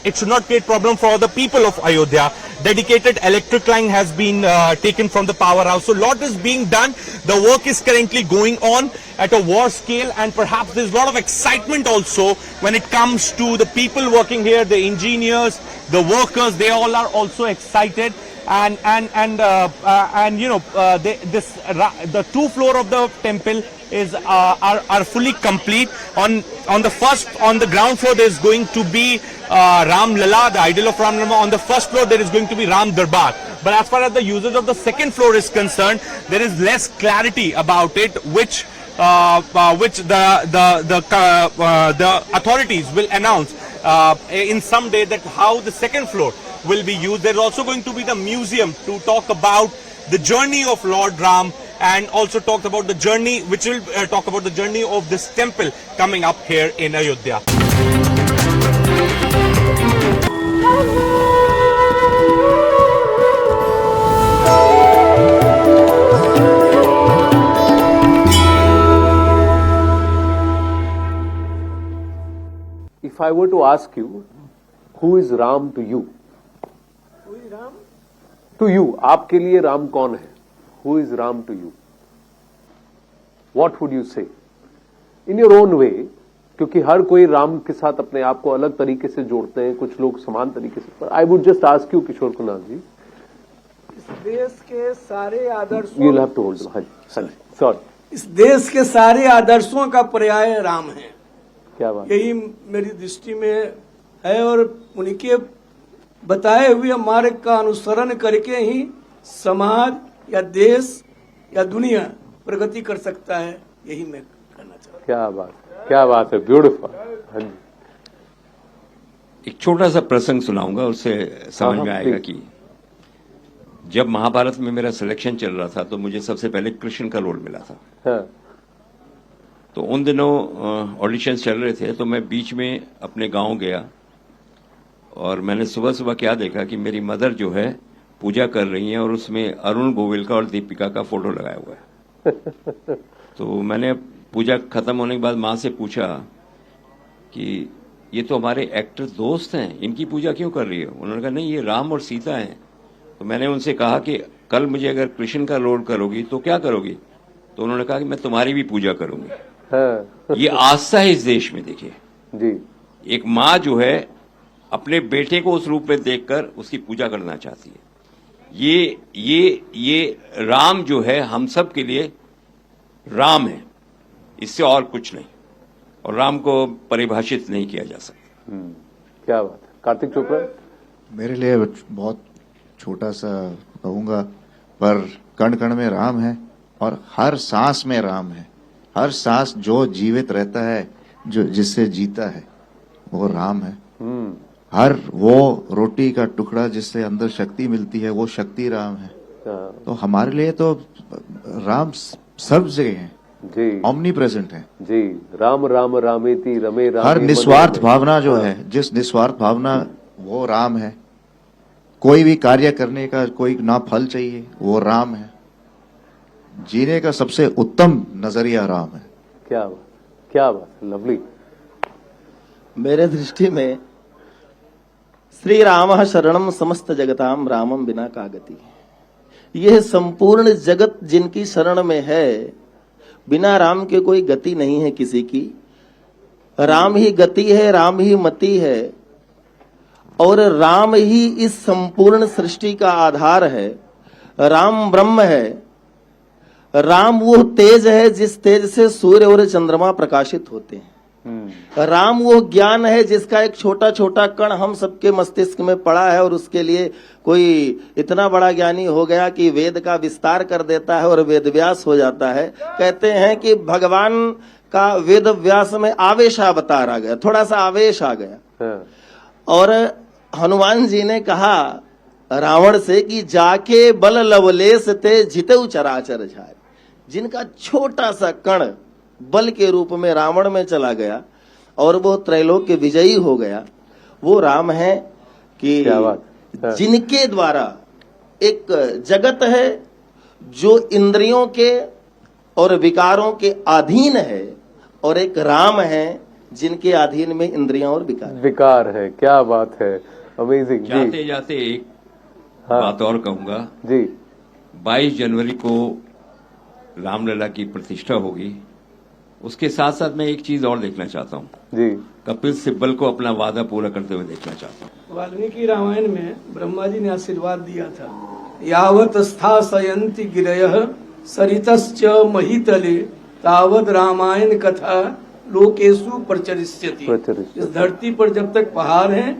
it should not create problem for the people of Ayodhya. Dedicated electric line has been taken from the powerhouse. So lot is being done. The work is currently going on at a war scale, and perhaps there's a lot of excitement also when it comes to the people working here, the engineers, the workers. They all are also excited. And you know, the 2 floor of the temple is are fully complete. On the ground floor there is going to be Ram Lala, the idol of Ram Lala. On the first floor there is going to be Ram Darbar. But as far as the usage of the second floor is concerned, there is less clarity about it, which the authorities will announce in some day, that how the second floor will be used. There is also going to be the museum to talk about the journey of Lord Ram, and also talk about the journey, which will talk about the journey of this temple coming up here in Ayodhya. If I were to ask you, who is Ram to you? Who is Ram? To you, आपके लिए राम कौन है? Who is Ram to you? What would you say? In your own way, क्योंकि हर कोई राम के साथ अपने आप को अलग तरीके से जोड़ते हैं, कुछ लोग समान तरीके से. पर I would just ask you, Kishore Kunal जी. इस देश के सारे आदर्शों, You'll have to hold them. हाँ जी, sorry. इस देश के सारे आदर्शों का पर्याय राम है. क्या बात? यही मेरी दृष्टि में है, और उनके बताए हुए मार्ग का अनुसरण करके ही समाज या देश या दुनिया प्रगति कर सकता है. यही मैं कहना चाहता हूँ. क्या बात है, ब्यूटीफुल. हाँ जी. एक छोटा सा प्रसंग सुनाऊंगा, उससे समझ में आएगा कि जब महाभारत में मेरा सिलेक्शन चल रहा था तो मुझे सबसे पहले कृष्ण का रोल मिला था. हाँ. तो उन दिनों ऑडिशंस चल रहे थे, तो मैं बीच में अपने गांव गया और मैंने सुबह सुबह क्या देखा कि मेरी मदर जो है पूजा कर रही हैं और उसमें अरुण गोविल का और दीपिका का फोटो लगाया हुआ है. तो मैंने पूजा खत्म होने के बाद माँ से पूछा कि ये तो हमारे एक्टर दोस्त हैं, इनकी पूजा क्यों कर रही है? उन्होंने कहा नहीं, ये राम और सीता हैं. तो मैंने उनसे कहा कि कल मुझे अगर कृष्ण का रोल करोगी तो क्या करोगी? तो उन्होंने कहा कि मैं तुम्हारी भी पूजा करूंगी. हाँ. ये आस्था है इस देश में. देखिए जी, एक माँ जो है अपने बेटे को उस रूप में देखकर उसकी पूजा करना चाहती है. ये राम जो है हम सब के लिए राम है, इससे और कुछ नहीं, और राम को परिभाषित नहीं किया जा सकता. क्या बात है. कार्तिक चोपड़ा. मेरे लिए बहुत छोटा सा कहूंगा, पर कण कण में राम है और हर सांस में राम है. हर सांस जो जीवित रहता है, जो जिससे जीता है, वो राम है. हर वो रोटी का टुकड़ा जिससे अंदर शक्ति मिलती है, वो शक्ति राम है. तो हमारे लिए तो राम सर्व जगह है जी, ऑमनी प्रेजेंट है जी. राम राम रामेति रमे रामे. हर निस्वार्थ भावना जो है, जिस निस्वार्थ भावना, वो राम है. कोई भी कार्य करने का कोई ना फल चाहिए, वो राम है. जीने का सबसे उत्तम नजरिया राम है. क्या बात. लवली. मेरे दृष्टि में श्री राम शरणम समस्त जगताम रामम बिना का गति. यह संपूर्ण जगत जिनकी शरण में है, बिना राम के कोई गति नहीं है किसी की. राम ही गति है, राम ही मति है, और राम ही इस संपूर्ण सृष्टि का आधार है. राम ब्रह्म है. राम वो तेज है जिस तेज से सूर्य और चंद्रमा प्रकाशित होते हैं. राम वो ज्ञान है जिसका एक छोटा छोटा कण हम सबके मस्तिष्क में पड़ा है, और उसके लिए कोई इतना बड़ा ज्ञानी हो गया कि वेद का विस्तार कर देता है और वेद व्यास हो जाता है. कहते हैं कि भगवान का वेद व्यास में आवेशावतार आ गया, थोड़ा सा आवेश आ गया। हाँ, और हनुमान जी ने कहा रावण से कि जाके बल लवलेश ते जितेउ चराचर झाय। जिनका छोटा सा कण बल के रूप में रावण में चला गया और वो त्रैलोक्य विजयी हो गया, वो राम है कि क्या बात। हाँ। जिनके द्वारा एक जगत है जो इंद्रियों के और विकारों के अधीन है, और एक राम है जिनके अधीन में इंद्रियां और विकार है। क्या बात है, अमेजिंग जी। जाते जाते एक हाँ। बात और कहूंगा जी 22 जनवरी को रामलला की प्रतिष्ठा होगी, उसके साथ साथ मैं एक चीज और देखना चाहता हूँ। जी कपिल सिब्बल को अपना वादा पूरा करते हुए देखना चाहता हूँ। वाल्मीकि रामायण में ब्रह्मा जी ने आशीर्वाद दिया था, यावत स्थासयन्ति गिरयः सरितश्च महीतले तावद रामायण कथा लोकेषु प्रचरिष्यति। इस धरती पर जब तक पहाड़ हैं,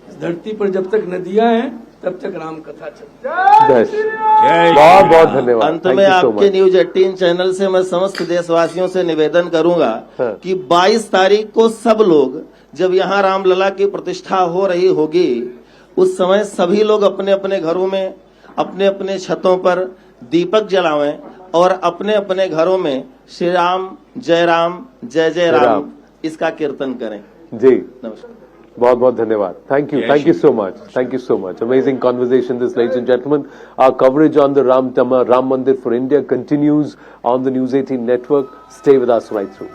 इस धरती पर जब तक नदियां हैं, तब तक राम कथा चलती है। बहुत बहुत धन्यवाद। अंत Thank में you so आपके much. न्यूज 18 चैनल से मैं समस्त देशवासियों से निवेदन करूंगा हाँ। कि 22 तारीख को सब लोग, जब यहाँ रामलला की प्रतिष्ठा हो रही होगी, उस समय सभी लोग अपने अपने घरों में, अपने अपने छतों पर दीपक जलावें और अपने अपने घरों में श्री राम जय जय जय राम राम। इसका कीर्तन करें। जी नमस्कार। बहुत बहुत धन्यवाद। Thank you so much. Thank you so much. Amazing conversation this, ladies and gentlemen. Our coverage on the Ram Mandir for India continues on the News 18 network. Stay with us right through.